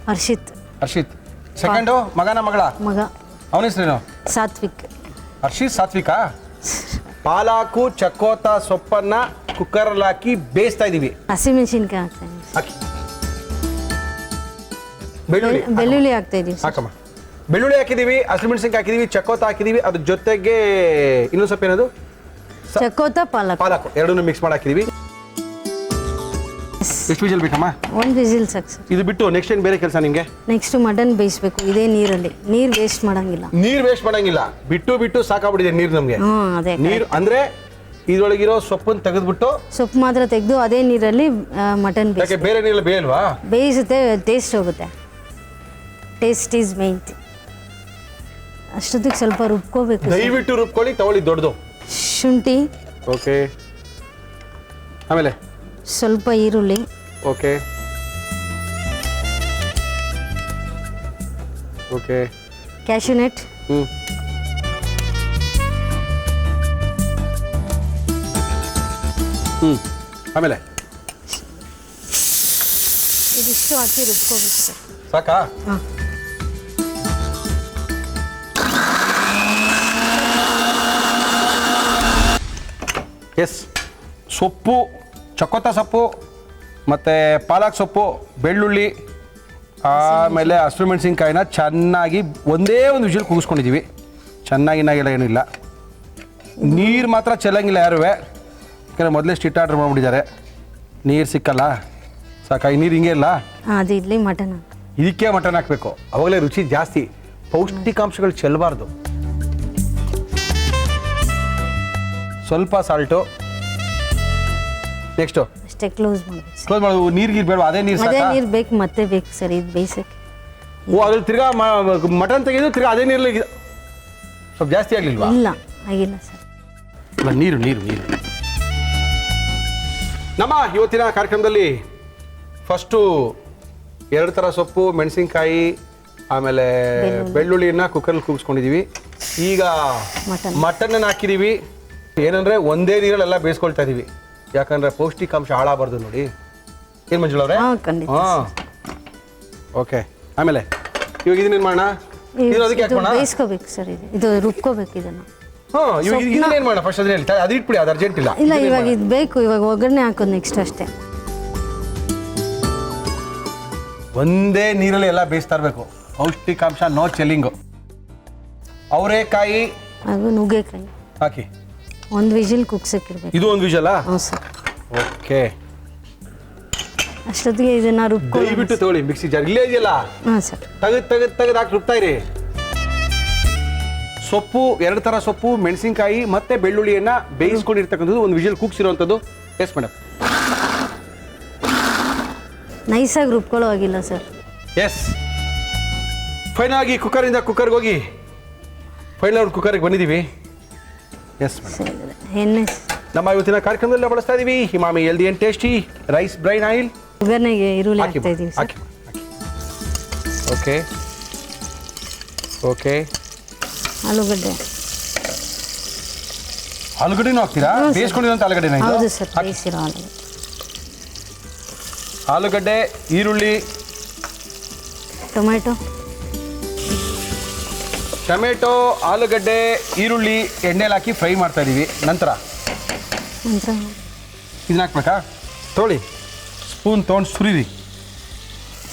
ಹರ್ಷಿತ್. ಹರ್ಷಿತ್. ಸೆಕೆಂಡು ಮಗನ ಮಗಳ? ಮಗ. ಅವನ ಹೆಸರೇನು? ಸಾತ್ವಿಕ್. ಹರ್ಷಿತ್ ಸಾತ್ವಿಕಾ? ಪಾಲಾಕು ಚಕ್ಕೋತ ಸೊಪ್ಪನ್ನ ಕುಕ್ಕರಲ್ಲಿ ಹಾಕಿ ಬೇಯಿಸ್ತಾ ಇದೀವಿ. ಹಸಿಮೆಣಸಿನ್ಕಾಯಿ ಹಾಕ್ತಾ ಇದೀವಿ. ಹಾಕಿ. ಬೆಳ್ಳುಳ್ಳಿ ಬೆಳ್ಳುಳ್ಳಿ ಹಾಕ್ತಾ ಇದೀವಿ ಸರ್. ಹಾಕಮ್ಮ. ಬೆಳ್ಳುಳ್ಳಿ ಹಾಕಿದೀವಿ, ಹಸಿಮೆಣಸಿನ್ಕಾಯಿ ಹಾಕಿದೀವಿ, ಚಕ್ಕೋತ ಹಾಕಿದೀವಿ, ಅದ್ರ ಜೊತೆಗೆ ಇನ್ನೊಂದು ಸ್ವಲ್ಪ ಏನದು? ಚಕ್ಕೋತ ಪಾಲಕ್. ಪಾಲಾಕು ಎರಡನ್ನೂ ಮಿಕ್ಸ್ ಮಾಡಿ ಹಾಕಿದೀವಿ. ಎಷ್ಟು ವಿಷಲ್ ಬೇಕಮ್ಮ? 1 ವಿಸಿಲ್ ಸಾಕು ಸರ್. ಇದು ಬಿಟ್ಟು ನೆಕ್ಸ್ಟ್ ಏನು ಬೇರೆ ಕೆಲಸ ನಿಮಗೆ? ನೆಕ್ಸ್ಟ್ ಮಟನ್ ಬೇಯಿಸ್ಬೇಕು ಇದೇ ನೀರಲ್ಲಿ. ನೀರು ವೇಸ್ಟ್ ಮಾಡಂಗಿಲ್ಲ. ನೀರು ವೇಸ್ಟ್ ಮಾಡಂಗಿಲ್ಲ. ಬಿಟ್ಟು ಸಾಕಾಗ್ಬಿಟ್ಟಿದೆ ನೀರು ನಮಗೆ. ಅದೇ ನೀರು ಅಂದ್ರೆ ಇದ್ರೊಳಗಿರೋ ಸೊಪ್ಪನ್ನು ತೆಗೆದ್ಬಿಟ್ಟು ಸೊಪ್ಪು ಮಾತ್ರ ತೆಗೆದು ಅದೇ ನೀರಲ್ಲಿ ಮಟನ್ ಯಾಕೆ ಬೇರೆ ನೀರಲ್ಲಿ ಬೇಯಲ್ವಾ? ಬೇಯಿಸುತ್ತೆ, ಟೇಸ್ಟ್ ಹೋಗುತ್ತೆ. Taste is mine. ಅಷ್ಟೊತ್ತಿಗೆ ಸ್ವಲ್ಪ ರುಬ್ಕೋಬೇಕು. ದಯವಿಟ್ಟು ರುಬ್ಕೊಳ್ಳಿ. ತಗೊಳ್ಳಿ ದೊಡ್ಡದು. ಶುಂಠಿ. ಓಕೆ. ಆಮೇಲೆ ಸ್ವಲ್ಪ ಈರುಳ್ಳಿ. Okay okay. Cashew nut. ಆಮೇಲೆ ಇದಿಷ್ಟು ಹಾಕಿ ರುಬ್ಕೋಬೇಕು ಸರ್. ಸಾಕಾ? ಹಾಂ. ಎಸ್. ಸೊಪ್ಪು, ಚಕ್ಕೋತ ಸೊಪ್ಪು ಮತ್ತು ಪಾಲಕ್ ಸೊಪ್ಪು, ಬೆಳ್ಳುಳ್ಳಿ, ಆಮೇಲೆ ಹಸಿರು ಮೆಣಸಿನ್ಕಾಯಿನ ಚೆನ್ನಾಗಿ ಒಂದೇ ಒಂದು ವಿಷಲ್ ಕೂಗಿಸ್ಕೊಂಡಿದ್ದೀವಿ. ಚೆನ್ನಾಗಿನಾಗೆಲ್ಲ ಏನಿಲ್ಲ. ನೀರು ಮಾತ್ರ ಚೆಲ್ಲಂಗಿಲ್ಲ ಯಾರೂ, ಯಾಕಂದರೆ ಮೊದಲೇ ಸ್ಟಿಟ್ ಆರ್ಡ್ರ್ ಮಾಡಿಬಿಟ್ಟಿದ್ದಾರೆ. ನೀರು ಸಿಕ್ಕಲ್ಲ. ಸಾಕಾ? ಈ ನೀರು ಹಿಂಗೆ ಇಲ್ಲ. ಅದು ಇಲ್ಲಿ ಮಟನ್. ಇದಕ್ಕೆ ಮಟನ್ ಹಾಕಬೇಕು, ಅವಾಗಲೇ ರುಚಿ ಜಾಸ್ತಿ. ಪೌಷ್ಟಿಕಾಂಶಗಳು ಚೆಲ್ಲಬಾರ್ದು. ಸ್ವಲ್ಪ ಸಾಲ್ಟು. ನೆಕ್ಸ್ಟು ಅಷ್ಟೇ. ಕ್ಲೋಸ್ ಮಾಡಬೇಕು. ಕ್ಲೋಸ್ ಮಾಡೋದು. ನೀರು ಬೇಡ, ಅದೇ ನೀರು ಅದೇ ಸಾಕಾ? ನೀರು ಬೇಕು, ಮತ್ತೆ ಬೇಕು ಸರ್ ಇದು ಬೇಯಿಸೋಕ್ಕೆ. ಓ, ಅದ್ರಲ್ಲಿ ತಿರ್ಗಾ ಮಟನ್ ತೆಗೆದು ತಿರ್ಗಾ ಅದೇ ನೀರಲ್ಲಿ ಸ್ವಲ್ಪ ಜಾಸ್ತಿ ಆಗಲಿಲ್ವಾ? ಇಲ್ಲ, ಆಗಿಲ್ಲ ಸರ್. ಇಲ್ಲ, ನೀರು ನೀರು ನೀರು. ನಮ್ಮ ಇವತ್ತಿನ ಕಾರ್ಯಕ್ರಮದಲ್ಲಿ ಫಸ್ಟು 2 ಥರ ಸೊಪ್ಪು, ಮೆಣಸಿನ್ಕಾಯಿ, ಆಮೇಲೆ ಬೆಳ್ಳುಳ್ಳಿಯನ್ನ ಕುಕ್ಕರಲ್ಲಿ ಕೂಗಿಸ್ಕೊಂಡಿದೀವಿ. ಈಗ ಮಟನ್ನ ಹಾಕಿದೀವಿ. ಏನಂದ್ರೆ ಒಂದೇ ನೀರಲ್ಲೆಲ್ಲ ಬೇಯಿಸ್ಕೊಳ್ತಾ ಇದೀವಿ, ಯಾಕಂದ್ರೆ ಪೌಷ್ಟಿಕಾಂಶ ಹಾಳಾಗಬಾರ್ದು ನೋಡಿ. ಏನು ಮಂಜುಳ ಅವರೇ? ಹಾಂ, ಓಕೆ. ಆಮೇಲೆ ಇವಾಗ ಇದನ್ನೇನು ಮಾಡೋಣ? ಅದಕ್ಕೆ ಹಾಕೋಣ, ಬೇಯಿಸ್ಕೋಬೇಕು ಸರ್. ಇದು ರುಬ್ಕೋಬೇಕು ಇದನ್ನ. ಹಾಂ, ಇವಾಗ ಇದನ್ನೇನು ಮಾಡೋಣ? ಫಸ್ಟ್ ಅದನ್ನ ಹೇಳಿ, ಅದು ಇಟ್ಬಿಡಿ, ಅದು ಅರ್ಜೆಂಟ್ ಇಲ್ಲ. ಇಲ್ಲ, ಇವಾಗ ಇದು ಬೇಕು. ಇವಾಗ ಒಗ್ಗರಣೆ ಹಾಕೋದು ನೆಕ್ಸ್ಟ್ ಅಷ್ಟೇ. ಒಂದೇ ನೀರಲ್ಲಿ ಎಲ್ಲ ಬೇಯಿಸ್ತಾ ಇರಬೇಕು, ಪೌಷ್ಟಿಕಾಂಶ, ನೋ ಚೆಲ್ಲಿಂಗು. ಅವರೆಕಾಯಿ ಹಾಗೂ ನುಗ್ಗೆಕಾಯಿ ಹಾಕಿ 1 ವಿಜಿಲ್ ಕುಗ್ಸಕ್ಕಿರ್ಬೇಕು. ಇದು 1 ವಿಜಲ್? ಹ್ಞೂ ಸರ್. ಓಕೆ. ಅಷ್ಟೊತ್ತಿಗೆ ಇದನ್ನ ರುಬ್ಕೊಂಡು ದಯವಿಟ್ಟು ತಗೊಳ್ಳಿ ಮಿಕ್ಸಿ ಜಾರ್, ಇಲ್ಲೇ ಇದೆಯಲ್ಲ, ಹಾಂ ಸರ್. ತೆಗೆದು ಹಾಕಿ ರುಬ್ತಾ ಇರಿ. ಸೊಪ್ಪು, 2 ಥರ ಸೊಪ್ಪು, ಮೆಣಸಿನ್ಕಾಯಿ ಮತ್ತೆ ಬೆಳ್ಳುಳ್ಳಿಯನ್ನ ಬೇಯಿಸ್ಕೊಂಡಿರ್ತಕ್ಕಂಥದ್ದು, 1 ವಿಜಿಲ್ ಕೂಗ್ಸಿರೋವಂಥದ್ದು. Yes madam. ನೈಸಾಗಿ ರುಬ್ಕೊಳ್ಳೋ ಆಗಿಲ್ಲ ಸರ್. ಎಸ್. ಫೈನಲ್ ಆಗಿ ಕುಕ್ಕರಿಂದ ಕುಕ್ಕರ್ಗೆ ಹೋಗಿ ಫೈನಲ್ ಕುಕ್ಕರ್ಗೆ ಬಂದಿದ್ದೀವಿ. Yes madam. ಎಣ್ಣೆ ನಮ್ಮ ಇವತ್ತಿನ ಕಾರ್ಯಕ್ರಮದಲ್ಲಿ ಬಳಸ್ತಾ ಇದೀವಿ Himami healthy and tasty rice bran oil. ಒಗ್ಗರಣೆಗೆ ಈರುಳ್ಳಿ ಹಾಕ್ತಾ ಇದೀವಿ ಸರ್. Okay okay. ಆಲೂಗಡ್ಡೆನೂ ಹಾಕ್ತೀರಾ? ಬೇಯಿಸ್ಕೊಂಡಿರೋಂಥ ಆಲೂಗಡ್ಡೆನ? ಹೌದು ಸರ್, ಬೇಯಿಸಿರೋ ಆಲೂಗಡ್ಡೆ. ಆಲೂಗಡ್ಡೆ, ಈರುಳ್ಳಿ, ಟೊಮೆಟೊ, ಆಲೂಗಡ್ಡೆ, ಈರುಳ್ಳಿ ಎಣ್ಣೆಲಿ ಹಾಕಿ ಫ್ರೈ ಮಾಡ್ತಾ ಇದೀವಿ. ನಂತರ ಇದನ್ನ ಹಾಕ್ಬೇಕಾ? ತೊಗೊಳ್ಳಿ, ಸ್ಪೂನ್ ತೊಗೊಂಡು ಸುರಿರಿ.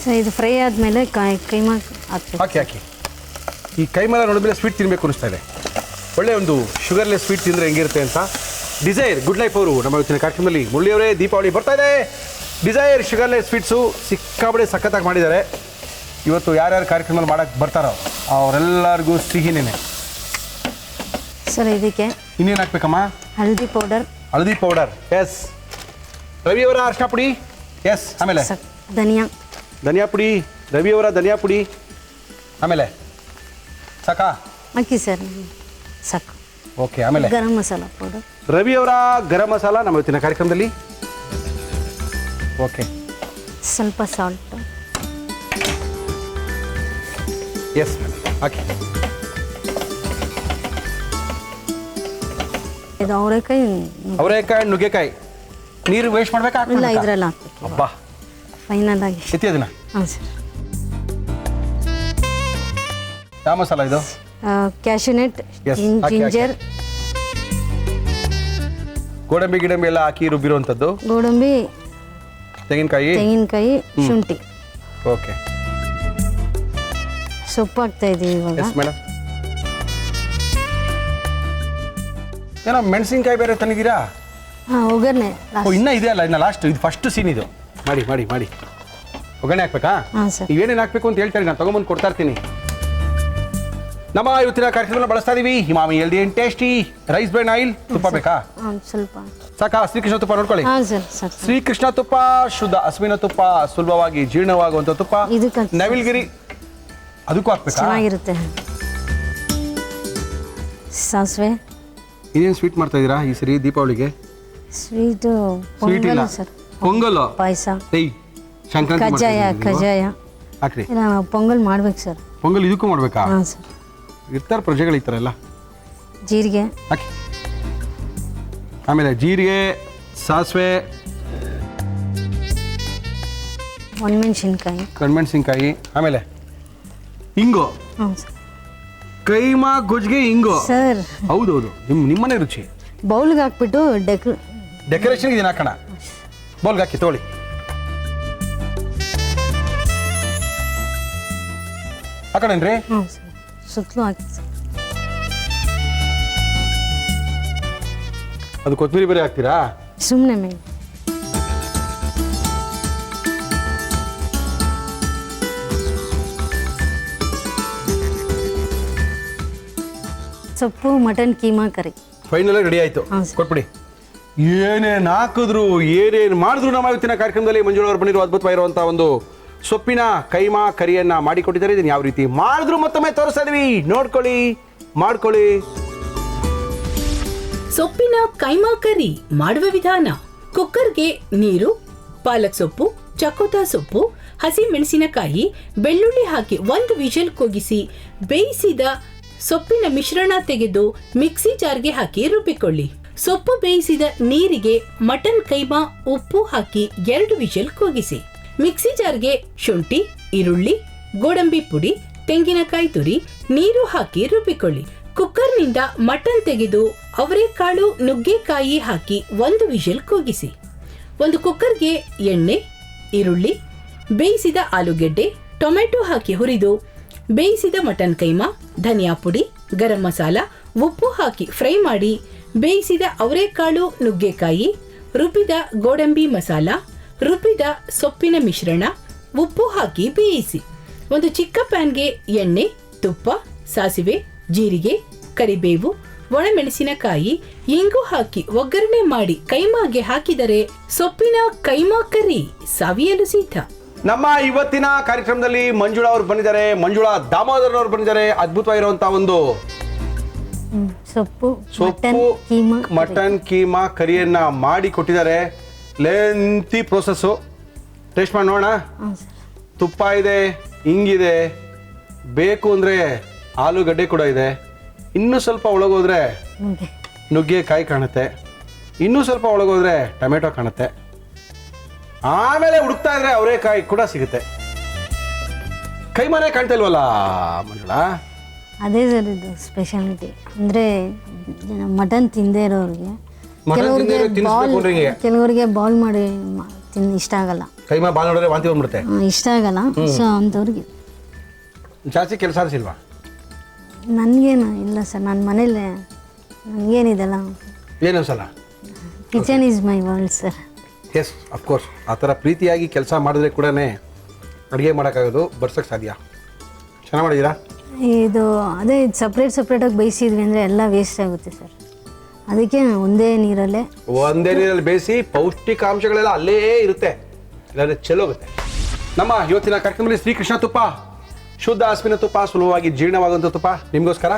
ಸರ್, ಇದು ಫ್ರೈ ಆದಮೇಲೆ ಕೈಮಾ ಹಾಕಿ. ಈ ಕೈಮಾ ನೋಡಿದ್ರೆ ಸ್ವೀಟ್ ತಿನ್ನಬೇಕು ಅನಿಸ್ತಾ ಇದೆ. ಒಳ್ಳೆ ಒಂದು ಶುಗರ್ಲೆಸ್ ಸ್ವೀಟ್ ತಿಂದರೆ ಹೆಂಗಿರುತ್ತೆ ಅಂತ ಡಿಸೈರ್ ಗುಡ್ ಲೈಫ್ ಅವರು ನಮ್ಮ ಇವತ್ತಿನ ಕಾರ್ಯಕ್ರಮದಲ್ಲಿ ಮುರಳಿಯವರೇ ದೀಪಾವಳಿ ಬರ್ತಾ ಇದೆ. ಡಿಸೈರ್ ಶುಗರ್ಲೆಸ್ ಸ್ವೀಟ್ಸು ಸಿಕ್ಕಾಬಡೆ ಸಖತ್ತಾಗಿ ಮಾಡಿದ್ದಾರೆ. ಇವತ್ತು ಯಾರ್ಯಾರು ಕಾರ್ಯಕ್ರಮದಲ್ಲಿ ಮಾಡೋಕ್ಕೆ ಬರ್ತಾರೋ ಅವರೆಲ್ಲರಿಗೂ ಸಿಹಿನೇ. ಸರ್, ಇದಕ್ಕೆ ಇನ್ನೇನು ಹಾಕ್ಬೇಕಮ್ಮ? ಹಳದಿ ಪೌಡರ್. ಎಸ್. ರವಿಯವರ ಅರಿಶಿನ ಪುಡಿ. ಎಸ್. ಆಮೇಲೆ ಧನಿಯಾ ಪುಡಿ. ರವಿಯವರ ಧನಿಯಾ ಪುಡಿ. ಆಮೇಲೆ ಸಾಕಾ? ಹಾಕಿ ಸರ್, ಸಾಕು. ಓಕೆ. ಆಮೇಲೆ ಗರಂ ಮಸಾಲ ಪೌಡರ್. ರವಿಯವರ ಗರಂ ಮಸಾಲ ನಮ್ಮ ಇವತ್ತಿನ ಕಾರ್ಯಕ್ರಮದಲ್ಲಿ. ಓಕೆ. ಸ್ವಲ್ಪ ಸಾಲ್ಟ್. ಎಸ್ ಹಾಕಿ. ಇದು ಅವರೆಕಾಯಿ, ನುಗ್ಗೆಕಾಯಿ. ನೀರು ವೇಸ್ಟ್ ಮಾಡ್ಬೇಕಾ? ಇಲ್ಲ, ಇದ್ರಲ್ಲಿ ಹಾಕ್ಬೇಕು. ಅಬ್ಬಾ, ಫೈನಲ್ ಆಗಿ ಎತ್ತಿ ಅದನ್ನ. ಹಾಂ ಸರ್. ಯಾವ ಮಸಾಲ ಇದು? ಕ್ಯಾಶ್ಯೂನಟ್, ಜಿಂಜರ್, ಗೋಡಂಬಿ ಎಲ್ಲ ಹಾಕಿ ರುಬ್ಬಿರುವಂಥದ್ದು. ಗೋಡಂಬಿ, ತೆಂಗಿನಕಾಯಿ, ಶುಂಠಿ. ಓಕೆ. ಸೊಪ್ಪು ಹಾಕ್ತಾ ಇದೀವಿ ಇವಾಗ. Yes madam. ಏನೋ ಮೆಣಸಿನ್ಕಾಯಿ ಬೇರೆ ತಂದಿದ್ದೀರಾ? ಹಾಂ, ಒಗ್ಗರಣೆ ಇನ್ನೂ ಇದೆ ಅಲ್ಲ, ಇನ್ನು ಲಾಸ್ಟ್, ಇದು ಫಸ್ಟ್ ಸೀನ್ ಇದು. ಮಾಡಿ ಒಗ್ಗರಣೆ ಹಾಕ್ಬೇಕಾ? ಹಾಂ ಸರ್. ನೀವೇನೇನು ಹಾಕ್ಬೇಕು ಅಂತ ಹೇಳ್ತಾರೆ, ನಾನು ತೊಗೊಂಬಂದು ಕೊಡ್ತಾ ಇರ್ತೀನಿ. ನಮ್ಮ ಇವತ್ತಿನ ಕಾರ್ಯಕ್ರಮದಲ್ಲಿ ಬಳಸ್ತಾ ಇದೀವಿ Himami healthy and tasty rice bran oil. ತುಪ್ಪ ಬೇಕಾ? ಸ್ವಲ್ಪ ಸಾಕಾ? ಶ್ರೀಕೃಷ್ಣ ತುಪ್ಪ ನೋಡ್ಕೊಳ್ಳಿ. ಹಾಂ ಸರ್, ಸಾಕು. ಶ್ರೀಕೃಷ್ಣ ತುಪ್ಪ, ಶುದ್ಧ ಹಸುವಿನ ತುಪ್ಪ, ಸುಲಭವಾಗಿ ಜೀರ್ಣವಾಗುವಂಥ ತುಪ್ಪ. ನವಿಲ್ಗಿರಿ ಅದಕ್ಕೂ ಹಾಕ್ಬೇಕಾ? ಚೆನ್ನಾಗಿರುತ್ತೆ. ಸಾಸಿವೆ. ಇದೇನು ಸ್ವೀಟ್ ಮಾಡ್ತಾ ಇದ್ದೀರಾ ಈ ಸರಿ ದೀಪಾವಳಿಗೆ? ಸ್ವೀಟ್ ಇಲ್ಲ ಸರ್. ಪೊಂಗಲ್, ಪಾಯಸ, ಸಂಕ್ರಾಂತಿ ಕಜ್ಜಾಯ ಹಾಕ್ರಿ. ಇಲ್ಲ, ನಾವು ಪೊಂಗಲ್ ಮಾಡ್ಬೇಕು ಸರ್. ಪೊಂಗಲ್ ಇದಕ್ಕೂ ಮಾಡ್ಬೇಕಾ? ಹಾಂ ಸರ್. ಇರ್ತಾರೆ ಪ್ರಜೆಗಳು ಈ ಥರ ಎಲ್ಲ. ಜೀರಿಗೆ ಹಾಕಿ. ಆಮೇಲೆ ಜೀರಿಗೆ, ಸಾಸಿವೆ, ಒಣಮೆಣಸಿನ್ಕಾಯಿ, ಆಮೇಲೆ ಇಂಗು. ಹಾಂ ಸರ್. ಕೈಮಾ ಗೊಜ್ಜಿಗೆ ಇಂಗು ಸರ್. ಹೌದೌದು, ನಿಮ್ಮನೆ ರುಚಿ. ಬೌಲ್ಗೆ ಹಾಕ್ಬಿಟ್ಟು ಡೆಕೋರೇಷನ್ಗೆ ಇದನ್ನ ಹಾಕೋಣ. ಬೌಲ್ಗೆ ಹಾಕಿ ತೊಗೊಳ್ಳಿ. ಹಾಕೋಣೇನ್ರಿ? ಹಾಂ ಸರ್, ಸುತ್ತಲೂ ಹಾಕಿ ಸರ್. ಅದು ಕೊತ್ತಂಬರಿ ಬೇರೆ ಹಾಕ್ತೀರಾ? ಸುಮ್ಮನೆ ಮೇಲೆ ಸೊಪ್ಪು, ಮಟನ್ ಕೀಮಾ ಕರಿ ಫೈನಲ್ ರೆಡಿ ಆಯ್ತು. ಕೊಟ್ಬಿಡಿ. ಏನೇನು ಹಾಕಿದ್ರು ಏನೇನು ಮಾಡಿದ್ರು ನಮ್ಮ ಇವತ್ತಿನ ಕಾರ್ಯಕ್ರಮದಲ್ಲಿ ಮಂಜುಳವರು ಬಂದಿರೋ ಅದ್ಭುತವಾಗಿರುವಂಥ ಒಂದು ಸೊಪ್ಪಿನ ಕೈಮಾ ಕರಿಯನ್ನು ಮಾಡಿಕೊಟ್ಟಿದ್ದಾರೆ. ಇದನ್ನು ಯಾವ ರೀತಿ ಮಾಡಿದ್ರು ಮತ್ತೊಮ್ಮೆ ತೋರಿಸ್ತಾ ಇದೀವಿ, ನೋಡ್ಕೊಳ್ಳಿ, ಮಾಡ್ಕೊಳ್ಳಿ. ಸೊಪ್ಪಿನ ಕೈಮಾ ಕರಿ ಮಾಡುವ ವಿಧಾನ: ಕುಕ್ಕರ್ಗೆ ನೀರು, ಪಾಲಕ್ ಸೊಪ್ಪು, ಚಕೋತ ಸೊಪ್ಪು, ಹಸಿ ಮೆಣಸಿನಕಾಯಿ, ಬೆಳ್ಳುಳ್ಳಿ ಹಾಕಿ 1 ವಿಷಲ್ ಕೂಗಿಸಿ ಬೇಯಿಸಿದ ಸೊಪ್ಪಿನ ಮಿಶ್ರಣ ತೆಗೆದು ಮಿಕ್ಸಿ ಜಾರ್ಗೆ ಹಾಕಿ ರುಬ್ಬಿಕೊಳ್ಳಿ. ಸೊಪ್ಪು ಬೇಯಿಸಿದ ನೀರಿಗೆ ಮಟನ್ ಕೈಮಾ, ಉಪ್ಪು ಹಾಕಿ 2 ವಿಷಲ್ ಕೂಗಿಸಿ. ಮಿಕ್ಸಿ ಜಾರ್ಗೆ ಶುಂಠಿ, ಈರುಳ್ಳಿ, ಗೋಡಂಬಿ ಪುಡಿ, ತೆಂಗಿನಕಾಯಿ ತುರಿ, ನೀರು ಹಾಕಿ ರುಬ್ಬಿಕೊಳ್ಳಿ. ಕುಕ್ಕರ್ನಿಂದ ಮಟನ್ ತೆಗೆದು ಅವರೆಕಾಳು, ನುಗ್ಗೆಕಾಯಿ ಹಾಕಿ 1 ವಿಷಲ್ ಕೂಗಿಸಿ. ಒಂದು ಕುಕ್ಕರ್ಗೆ ಎಣ್ಣೆ, ಈರುಳ್ಳಿ, ಬೇಯಿಸಿದ ಆಲೂಗೆಡ್ಡೆ, ಟೊಮೆಟೊ ಹಾಕಿ ಹುರಿದು ಬೇಯಿಸಿದ ಮಟನ್ ಕೈಮಾ, ಧನಿಯಾ ಪುಡಿ, ಗರಂ ಮಸಾಲ, ಉಪ್ಪು ಹಾಕಿ ಫ್ರೈ ಮಾಡಿ ಬೇಯಿಸಿದ ಅವರೆಕಾಳು, ನುಗ್ಗೆಕಾಯಿ, ರುಬ್ಬಿದ ಗೋಡಂಬಿ ಮಸಾಲ, ರುಬ್ಬಿದ ಸೊಪ್ಪಿನ ಮಿಶ್ರಣ, ಉಪ್ಪು ಹಾಕಿ ಬೇಯಿಸಿ. ಒಂದು ಚಿಕ್ಕ ಪ್ಯಾನ್ಗೆ ಎಣ್ಣೆ, ತುಪ್ಪ, ಸಾಸಿವೆ, ಜೀರಿಗೆ, ಕರಿಬೇವು, ಒಣಮೆಣಸಿನಕಾಯಿ, ಇಂಗು ಹಾಕಿ ಒಗ್ಗರಣೆ ಮಾಡಿ ಕೈಮಾಗೆ ಹಾಕಿದರೆ ಸೊಪ್ಪಿನ ಕೈಮಾ ಕರಿ ಸವಿಯಲು ಸಿದ್ಧ. ನಮ್ಮ ಇವತ್ತಿನ ಕಾರ್ಯಕ್ರಮದಲ್ಲಿ ಮಂಜುಳಾ ಅವರು ಬಂದಿದ್ದಾರೆ, ಮಂಜುಳಾ ದಾಮೋದರ್ ಅವರು ಬಂದಿದ್ದಾರೆ. ಅದ್ಭುತವಾಗಿರುವಂತಹ ಒಂದು ಸೊಪ್ಪು ಮಟನ್ ಕೀಮಾ ಕರಿಯನ್ನ ಮಾಡಿ ಕೊಟ್ಟಿದ್ದಾರೆ. Lengthy process. ಟೇಸ್ಟ್ ಮಾಡಿ ನೋಡೋಣ. ತುಪ್ಪ ಇದೆ, ಹಿಂಗಿದೆ, ಬೇಕು ಅಂದರೆ ಆಲೂಗಡ್ಡೆ ಕೂಡ ಇದೆ. ಇನ್ನೂ ಸ್ವಲ್ಪ ಒಳಗೋದ್ರೆ ನುಗ್ಗೆಕಾಯಿ ಕಾಣುತ್ತೆ, ಇನ್ನೂ ಸ್ವಲ್ಪ ಒಳಗೋದ್ರೆ ಟೊಮೆಟೊ ಕಾಣುತ್ತೆ, ಆಮೇಲೆ ಹುಡುಕ್ತಾ ಇದ್ರೆ ಅವರೆಕಾಯಿ ಕೂಡ ಸಿಗುತ್ತೆ. ಕೈಮಾನೇ ಕಾಣ್ತಾ ಇಲ್ವಲ್ಲ ಮಂಜುಳಾ? ಅದೇ ಸರ್ ಇದು ಸ್ಪೆಷಾಲಿಟಿ. ಅಂದರೆ ಮಟನ್ ತಿಂದೇ ಇರೋರಿಗೆ ಕೆಲವರಿಗೆ ಬಾಲ್ ಮಾಡಿ ಇಷ್ಟ ಆಗಲ್ಲ. ಕೈಮಾ ಬಾಲ್ ನೋಡಿದ್ರೆ ವಾಂತಿ ಬಂದ್ಬಿಡುತ್ತೆ, ಇಷ್ಟ ಆಗಲ್ಲ. ಸೊ ಅಂಥವ್ರಿಗೆ ಜಾಸ್ತಿ ಕೆಲಸ ಅನಿಸಿಲ್ವಾ? ನನಗೇನು ಇಲ್ಲ ಸರ್, ನನ್ನ ಮನೇಲಿ ನನಗೇನಿದೆಲ್ಲ ಏನು ಅನ್ಸಲ್ಲ. Kitchen is my world sir. Yes, of course. ಆ ಥರ ಪ್ರೀತಿಯಾಗಿ ಕೆಲಸ ಮಾಡಿದ್ರೆ ಕೂಡ ಅಡುಗೆ ಮಾಡೋಕ್ಕಾಗೋದು, ಬಡ್ಸೋಕ್ಕೆ ಸಾಧ್ಯ. ಚೆನ್ನಾಗಿ ಮಾಡಿದ್ದೀರಾ. ಇದು ಅದೇ ಸಪ್ರೇಟಾಗಿ ಬೇಯಿಸಿದ್ವಿ ಅಂದರೆ ಎಲ್ಲ ವೇಸ್ಟ್ ಆಗುತ್ತೆ ಸರ್. ಅದಕ್ಕೆ ಒಂದೇ ನೀರಲ್ಲೇ ಬೇಯಿಸಿ ಪೌಷ್ಟಿಕಾಂಶಗಳೆಲ್ಲ ಅಲ್ಲೇ ಇರುತ್ತೆ, ಇಲ್ಲಾಂದರೆ ಚೆಲ್ಲೋಗುತ್ತೆ. ನಮ್ಮ ಇವತ್ತಿನ ಕಾರ್ಯಕ್ರಮದಲ್ಲಿ ಶ್ರೀಕೃಷ್ಣ ತುಪ್ಪ, ಶುದ್ಧ ಹಸುವಿನ ತುಪ್ಪ, ಸುಲಭವಾಗಿ ಜೀರ್ಣವಾಗುವಂಥ ತುಪ್ಪ ನಿಮಗೋಸ್ಕರ.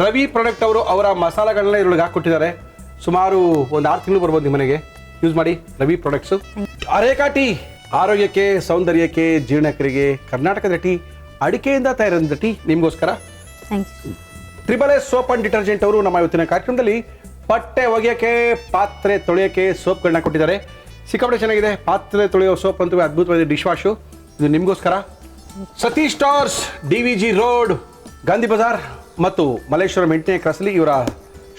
ರವಿ ಪ್ರಾಡಕ್ಟ್ ಅವರು ಅವರ ಮಸಾಲೆಗಳನ್ನ ಇದ್ರೊಳಗೆ ಹಾಕ್ಕೊಟ್ಟಿದ್ದಾರೆ. ಸುಮಾರು ಒಂದು 6 ತಿಂಗಳು ಬರ್ಬೋದು ನಿಮ್ಮ ಮನೆಗೆ. ಯೂಸ್ ಮಾಡಿ ರವಿ ಪ್ರಾಡಕ್ಟ್ಸು. ಅರೇಕಾ ಟೀ ಆರೋಗ್ಯಕ್ಕೆ, ಸೌಂದರ್ಯಕ್ಕೆ, ಜೀರ್ಣಕ್ರಿಯೆಗೆ ಕರ್ನಾಟಕದ ಟೀ, ಅಡಿಕೆಯಿಂದ ತಯಾರಾದ ಟೀ ನಿಮಗೋಸ್ಕರ. SSS ಸೋಪ್ ಅಂಡ್ ಡಿಟರ್ಜೆಂಟ್ ಅವರು ನಮ್ಮ ಇವತ್ತಿನ ಕಾರ್ಯಕ್ರಮದಲ್ಲಿ ಬಟ್ಟೆ ಒಗೆಯೋಕ್ಕೆ, ಪಾತ್ರೆ ತೊಳೆಯೋಕ್ಕೆ ಸೋಪ್ಗಳನ್ನ ಕೊಟ್ಟಿದ್ದಾರೆ. ಸಿಕ್ಕಾಪಟ್ಟೆ ಚೆನ್ನಾಗಿದೆ. ಪಾತ್ರೆ ತೊಳೆಯೋ ಸೋಪ್ ಅಂತೂ ಅದ್ಭುತವಾದ ಡಿಶ್ ವಾಶು, ಇದು ನಿಮಗೋಸ್ಕರ. Satish stores, DVG road, Gandhi Bazaar ಮತ್ತು ಮಲ್ಲೇಶ್ವರಂ 8ನೇ ಕ್ರಾಸಲ್ಲಿ ಇವರ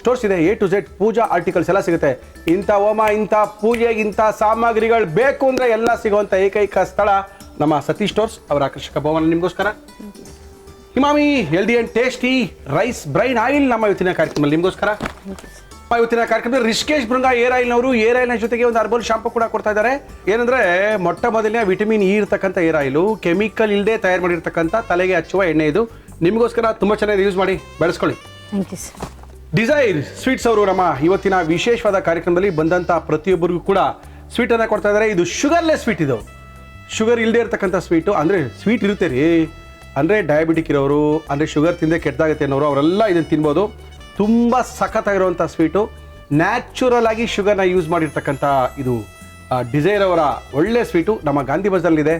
ಸ್ಟೋರ್ಸ್ ಇದೆ. A to Z puja articles ಎಲ್ಲ ಸಿಗುತ್ತೆ. ಇಂಥ ಹೋಮ, ಇಂಥ ಪೂಜೆಗೆ ಇಂಥ ಸಾಮಗ್ರಿಗಳು ಬೇಕು ಅಂದರೆ ಎಲ್ಲ ಸಿಗುವಂಥ ಏಕೈಕ ಸ್ಥಳ ನಮ್ಮ ಸತೀಶ್ ಸ್ಟೋರ್ಸ್. ಅವರ ಆಕರ್ಷಕ ಬಹುಮಾನ ನಿಮಗೋಸ್ಕರ. Himami healthy and tasty rice bran oil ನಮ್ಮ ಇವತ್ತಿನ ಕಾರ್ಯಕ್ರಮದಲ್ಲಿ ನಿಮಗೋಸ್ಕರ. ಇವತ್ತಿನ ಕಾರ್ಯಕ್ರಮದಲ್ಲಿ ರಿಷಿಕೇಶ್ ಭೃಂಗ ಏರ್ ಆಯಿಲ್ನವರು ಏರ್ ಆಯಿಲ್ನ ಜೊತೆಗೆ ಒಂದು ಹರ್ಬಲ್ ಶಾಂಪು ಕೂಡ ಕೊಡ್ತಾ ಇದ್ದಾರೆ. ಏನಂದರೆ ಮೊಟ್ಟ ಮೊದಲನೇ ವಿಟಮಿನ್ ಇ ಇರ್ತಕ್ಕಂಥ ಏರ್ ಆಯಿಲು, ಕೆಮಿಕಲ್ ಇಲ್ಲದೆ ತಯಾರು ಮಾಡಿರ್ತಕ್ಕಂಥ ತಲೆಗೆ ಹಚ್ಚುವ ಎಣ್ಣೆ. ಇದು ನಿಮಗೋಸ್ಕರ ತುಂಬ ಚೆನ್ನಾಗಿ ಯೂಸ್ ಮಾಡಿ ಬೆಳೆಸ್ಕೊಳ್ಳಿ. Thank you sir. Desire sweets ಅವರು ನಮ್ಮ ಇವತ್ತಿನ ವಿಶೇಷವಾದ ಕಾರ್ಯಕ್ರಮದಲ್ಲಿ ಬಂದಂಥ ಪ್ರತಿಯೊಬ್ಬರಿಗೂ ಕೂಡ ಸ್ವೀಟನ್ನು ಕೊಡ್ತಾ ಇದ್ದಾರೆ. ಇದು ಶುಗರ್ಲೆಸ್ ಸ್ವೀಟ್. ಇದು ಶುಗರ್ ಇಲ್ಲದೆ ಇರ್ತಕ್ಕಂಥ ಸ್ವೀಟು. ಅಂದರೆ ಸ್ವೀಟ್ ಇರುತ್ತೆ ರೀ, ಅಂದರೆ ಡಯಾಬಿಟಿಕ್ ಇರೋರು, ಅಂದರೆ ಶುಗರ್ ತಿಂದರೆ ಕೆಟ್ಟದಾಗುತ್ತೆ ಅನ್ನೋರು, ಅವರೆಲ್ಲ ಇದನ್ನು ತಿನ್ಬೋದು. ತುಂಬ ಸಖತ್ತಾಗಿರುವಂಥ ಸ್ವೀಟು. ನ್ಯಾಚುರಲ್ ಆಗಿ ಶುಗರ್ನ ಯೂಸ್ ಮಾಡಿರ್ತಕ್ಕಂಥ ಇದು ಡಿಸೈರ್ ಅವರ ಒಳ್ಳೆ ಸ್ವೀಟು ನಮ್ಮ ಗಾಂಧಿ ಬಜಾರ್ನಲ್ಲಿದೆ.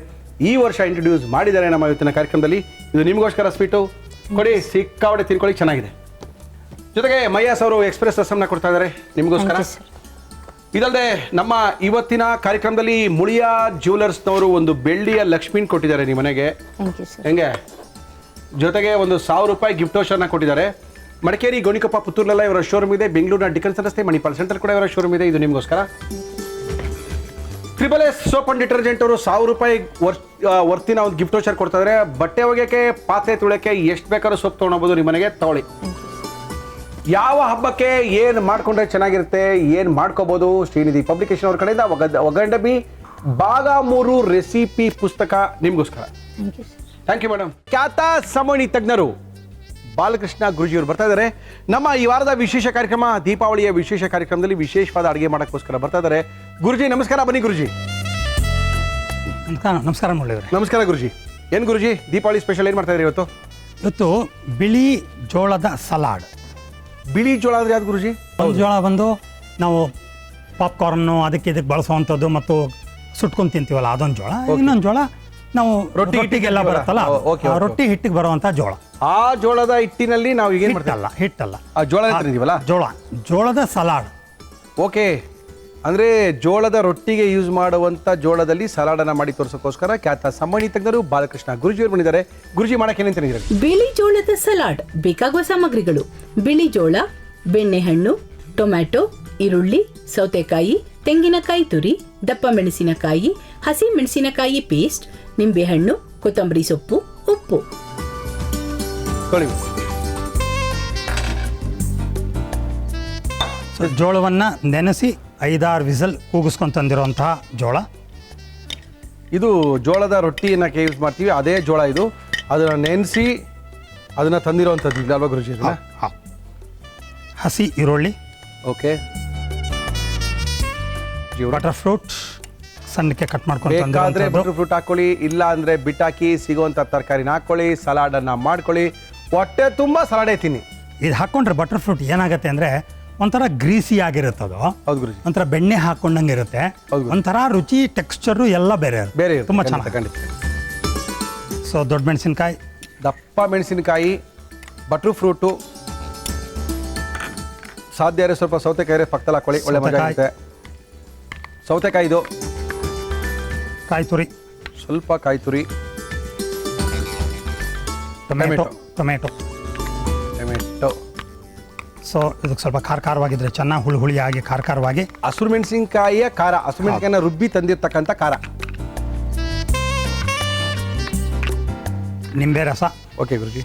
ಈ ವರ್ಷ ಇಂಟ್ರೊಡ್ಯೂಸ್ ಮಾಡಿದ್ದಾರೆ ನಮ್ಮ ಇವತ್ತಿನ ಕಾರ್ಯಕ್ರಮದಲ್ಲಿ. ಇದು ನಿಮಗೋಸ್ಕರ ಸ್ವೀಟು. ಕೊಡಿ, ಸಿಕ್ಕಾಪಟ್ಟೆ ತಿನ್ಕೊಳ್ಳಿ, ಚೆನ್ನಾಗಿದೆ. ಜೊತೆಗೆ ಮಯ್ಯಾಸ್ ಅವರು ಎಕ್ಸ್ಪ್ರೆಸ್ ರಸಮ್ನ ಕೊಡ್ತಾ ಇದ್ದಾರೆ ನಿಮಗೋಸ್ಕರ. ಇದಲ್ಲದೆ ನಮ್ಮ ಇವತ್ತಿನ ಕಾರ್ಯಕ್ರಮದಲ್ಲಿ ಮುಳಿಯಾ ಜ್ಯುವೆಲರ್ಸ್ನವರು ಒಂದು ಬೆಳ್ಳಿಯ ಲಕ್ಷ್ಮೀನ್ ಕೊಟ್ಟಿದ್ದಾರೆ ನಿಮ್ಮ ಮನೆಗೆ. ಹೆಂಗೆ? ಜೊತೆಗೆ ಒಂದು 1000 ರೂಪಾಯಿ ಗಿಫ್ಟ್ ವೋಚರ್ನ ಕೊಟ್ಟಿದ್ದಾರೆ. ಮಡಿಕೇರಿ, ಗೋಣಿಕೊಪ್ಪ, ಪುತ್ತೂರಲ್ಲೆಲ್ಲ ಇವರ ಶೋರೂಮ್ ಇದೆ. ಬೆಂಗಳೂರಿನ ಡಿಕನ್ಸ್ ರಸ್ತೆ ಮಣಿಪಾಲ್ ಸೆಂಟರ್ ಕೂಡ ಇವರ ಶೋರೂಮ್ ಇದೆ. ಇದು ನಿಮಗೋಸ್ಕರ. SSS ಸೋಪ್ ಅಂಡ್ ಡಿಟರ್ಜೆಂಟ್ ಅವರು 1000 ರೂಪಾಯಿ ವರ್ತಿನ ಒಂದು ಗಿಫ್ಟ್ ವೋಚರ್ ಕೊಡ್ತಾ ಇದ್ದಾರೆ. ಬಟ್ಟೆ ಒಗೆಯೋಕ್ಕೆ, ಪಾತ್ರೆ ತೊಳೆಯೋಕ್ಕೆ ಎಷ್ಟು ಬೇಕಾದ್ರೂ ಸೋಪ್ ತೊಗೊಳಬಹುದು ನಿಮ್ಮ ಮನೆಗೆ. ತಗೊಳ್ಳಿ. ಯಾವ ಹಬ್ಬಕ್ಕೆ ಏನು ಮಾಡ್ಕೊಂಡ್ರೆ ಚೆನ್ನಾಗಿರುತ್ತೆ, ಏನು ಮಾಡ್ಕೋಬೋದು, ಶ್ರೀನಿಧಿ ಪಬ್ಲಿಕೇಶನ್ ಅವ್ರ ಕಡೆಯಿಂದ ಒಗಂಡಬಿ ಭಾಗ 3 ರೆಸಿಪಿ ಪುಸ್ತಕ ನಿಮಗೋಸ್ಕರ. Thank you madam. ಖ್ಯಾತ ಸಮಣಿ ತಜ್ಞರು ಬಾಲಕೃಷ್ಣ ಗುರುಜಿಯವರು ಬರ್ತಾ ಇದ್ದಾರೆ. ನಮ್ಮ ಈ ವಾರದ ವಿಶೇಷ ಕಾರ್ಯಕ್ರಮ, ದೀಪಾವಳಿಯ ವಿಶೇಷ ಕಾರ್ಯಕ್ರಮದಲ್ಲಿ ವಿಶೇಷವಾದ ಅಡುಗೆ ಮಾಡೋಕ್ಕೋಸ್ಕರ ಬರ್ತಾ ಇದ್ದಾರೆ. ಗುರುಜಿ ನಮಸ್ಕಾರ. ಬನ್ನಿ ಗುರುಜಿ. ನಮಸ್ಕಾರ ಮುರಳಿಯವರೇ. ನಮಸ್ಕಾರ ಗುರುಜಿ. ಏನು ಗುರುಜಿ, ದೀಪಾವಳಿ ಸ್ಪೆಷಲ್ ಏನು ಮಾಡ್ತಾ ಇದ್ದೀರಿ ಇವತ್ತು? ಇವತ್ತು ಬಿಳಿ ಜೋಳದ ಸಲಾಡ್. ಬಿಳಿ ಜೋಳ ಅಂದರೆ ಯಾವ್ದು ಗುರುಜಿ? ಜೋಳ ಬಂದು ನಾವು ಪಾಪ್ಕಾರ್ನು ಅದಕ್ಕೆ ಇದಕ್ಕೆ ಬಳಸುವಂಥದ್ದು ಮತ್ತು ಸುಟ್ಕೊಂಡು ತಿಂತೀವಲ್ಲ ಅದೊಂದು ಜೋಳ, ಇನ್ನೊಂದು ಜೋಳ ನಾವು ರೊಟ್ಟಿಗೆಲ್ಲ ಬರುತ್ತಲ್ಲ ರೊಟ್ಟಿ ಹಿಟ್ಟಿಗೆ ಬರುವಂಥ ಜೋಳ. ಆ ಜೋಳದ ಹಿಟ್ಟಿನಲ್ಲಿ ನಾವು ಈಗ ಏನು ಮಾಡ್ತೀವಿ? ಹಿಟ್ಟಲ್ಲ, ಆ ಜೋಳ ತಿಂತೀವಲ್ಲ, ಜೋಳದ ಸಲಾಡ್. ಓಕೆ, ಅಂದರೆ ಜೋಳದ ರೊಟ್ಟಿಗೆ ಯೂಸ್ ಮಾಡುವಂಥ ಜೋಳದಲ್ಲಿ ಸಲಾಡನ್ನು ಮಾಡಿ ತೋರಿಸೋಕ್ಕೋಸ್ಕರ ಖ್ಯಾತ ಸಂಬಂಧಿ ತಜ್ಞರು ಬಾಲಕೃಷ್ಣ ಗುರುಜಿಯವರು ಬಂದಿದ್ದಾರೆ. ಗುರುಜಿ ಮಾಡಕ್ಕೆ ಏನೇನು ತಂದಿದ್ದಾರೆ? ಬಿಳಿ ಜೋಳದ ಸಲಾಡ್ ಬೇಕಾಗುವ ಸಾಮಗ್ರಿಗಳು: ಬಿಳಿ ಜೋಳ, ಬೆಣ್ಣೆಹಣ್ಣು, ಟೊಮ್ಯಾಟೊ, ಈರುಳ್ಳಿ, ಸೌತೆಕಾಯಿ, ತೆಂಗಿನಕಾಯಿ ತುರಿ, ದಪ್ಪ ಮೆಣಸಿನಕಾಯಿ, ಹಸಿ ಮೆಣಸಿನಕಾಯಿ ಪೇಸ್ಟ್, ನಿಂಬೆಹಣ್ಣು, ಕೊತ್ತಂಬರಿ ಸೊಪ್ಪು, ಉಪ್ಪು. ಜೋಳವನ್ನು ನೆನೆಸಿ 5-6 ವಿಸಲ್ ಕೂಗಿಸ್ಕೊಂಡು ತಂದಿರುವಂತಹ ಜೋಳ. ಇದು ಜೋಳದ ರೊಟ್ಟಿಯನ್ನು ಯೂಸ್ ಮಾಡ್ತೀವಿ, ಅದೇ ಜೋಳ ಇದು. ಅದನ್ನು ನೆನೆಸಿ ಅದನ್ನು ತಂದಿರುವಂಥದ್ದು ಇಲ್ಲ ಅಲ್ವಾ ಗುರುಜಿ? ಹಸಿ ಈರುಳ್ಳಿ, ಓಕೆ, ಬಟರ್ ಫ್ರೂಟ್ ಸಣ್ಣಕ್ಕೆ ಕಟ್ ಮಾಡ್ಕೊಂಡು ಬೇಕಾದರೆ ಬಟರ್ ಫ್ರೂಟ್ ಹಾಕೊಳ್ಳಿ, ಇಲ್ಲ ಅಂದರೆ ಬಿಟ್ಟಾಕಿ ಸಿಗುವಂಥ ತರಕಾರಿನ ಹಾಕ್ಕೊಳ್ಳಿ, ಸಲಾಡನ್ನು ಮಾಡ್ಕೊಳ್ಳಿ, ಹೊಟ್ಟೆ ತುಂಬ ಸಲಾಡೇ ತಿನ್ನಿ. ಇದು ಹಾಕ್ಕೊಂಡ್ರೆ ಬಟರ್ ಫ್ರೂಟ್ ಏನಾಗುತ್ತೆ ಅಂದರೆ ಒಂಥರ ಗ್ರೀಸಿ ಆಗಿರುತ್ತೆ, ಅದು ಹೌದು ಗುರುಜಿ, ಒಂಥರ ಬೆಣ್ಣೆ ಹಾಕೊಂಡಂಗೆ ಇರುತ್ತೆ, ಒಂಥರ ರುಚಿ ಟೆಕ್ಸ್ಚರು ಎಲ್ಲ ಬೇರೆ ತುಂಬ ಚೆನ್ನಾಗಿ. ಖಂಡಿತ. ಸೊ ದೊಡ್ಡ ಮೆಣಸಿನ್ಕಾಯಿ, ದಪ್ಪ ಮೆಣಸಿನಕಾಯಿ, ಬಟರ್ ಫ್ರೂಟು, ಸಾಧ್ಯ ಇರೋ ಸ್ವಲ್ಪ ಸೌತೆಕಾಯಿ ಪಕ್ಕದಲ್ಲಿ ಹಾಕೊಳ್ಳಿ, ಒಳ್ಳೆ ಮಜಾ ಆಗುತ್ತೆ. ಸೌತೆಕಾಯಿದು, ಕಾಯಿ ತುರಿ, ಸ್ವಲ್ಪ ಕಾಯಿ ತುರಿ, ಟೊಮೆಟೊ. ಸೊ ಇದಕ್ಕೆ ಸ್ವಲ್ಪ ಖಾರವಾಗಿದ್ರೆ ಚೆನ್ನಾಗಿ ಹುಳಿಯಾಗಿ ಖಾರವಾಗಿ. ಹಸಿರು ಮೆಣಸಿನಕಾಯಿಯ ಖಾರ, ಹಸಿರು ಮೆಣಸಿನಕಾಯಿನ ರುಬ್ಬಿ ತಂದಿರ್ತಕ್ಕಂಥ ಖಾರ. ನಿಂಬೆ ರಸ, ಓಕೆ ಗುರುಜಿ.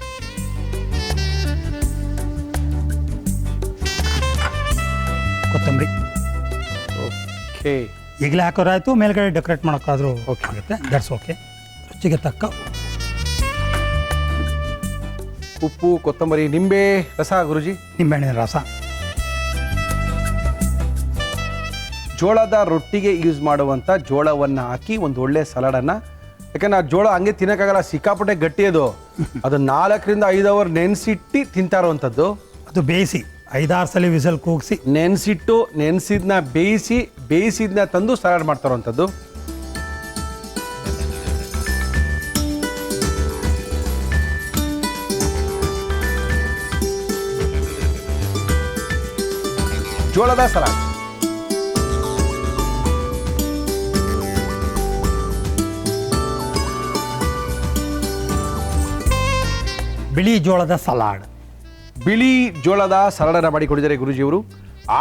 ಕೊತ್ತಂಬರಿ, ಓಕೆ, ಈಗಲೇ ಹಾಕೋರಾಯ್ತು, ಮೇಲ್ಗಡೆ ಡೆಕೋರೇಟ್ ಮಾಡೋಕ್ಕಾದ್ರೂ ಓಕೆ ಆಗುತ್ತೆ. That's okay. ರುಚಿಗೆ ತಕ್ಕ ಉಪ್ಪು, ಕೊತ್ತಂಬರಿ, ನಿಂಬೆ ರಸ ಗುರುಜಿ. ನಿಂಬೆಹಣ್ಣಿನ ರಸ. ಜೋಳದ ರೊಟ್ಟಿಗೆ ಯೂಸ್ ಮಾಡುವಂಥ ಜೋಳವನ್ನು ಹಾಕಿ ಒಂದು ಒಳ್ಳೆ ಸಲಾಡನ್ನು, ಯಾಕಂದ್ರೆ ಆ ಜೋಳ ಹಂಗೆ ತಿನ್ನೋಕ್ಕಾಗಲ್ಲ, ಸಿಕ್ಕಾಪಟ್ಟೆ ಗಟ್ಟಿ ಅದು 4 ರಿಂದ 5 ಅವರ್ ನೆನೆಸಿಟ್ಟು ತಿಂತಾ ಇರುವಂಥದ್ದು. ಅದು ಬೇಯಿಸಿ 5-6 ಸಲ ವಿಸಲ್ ಕೂಗಿಸಿ ನೆನೆಸಿಟ್ಟು ನೆನೆಸಿದ್ನ ಬೇಯಿಸಿದ್ನ ತಂದು ಸಲಾಡ್ ಮಾಡ್ತಾ ಇರುವಂಥದ್ದು. ಜೋಳದ ಸಲಾಡ್. ಬಿಳಿ ಜೋಳದ ಸಲಾಡ್. ಬಿಳಿ ಜೋಳದ ಸಲಾಡನ್ನು ಮಾಡಿಕೊಟ್ಟಿದ್ದಾರೆ ಗುರುಜಿಯವರು.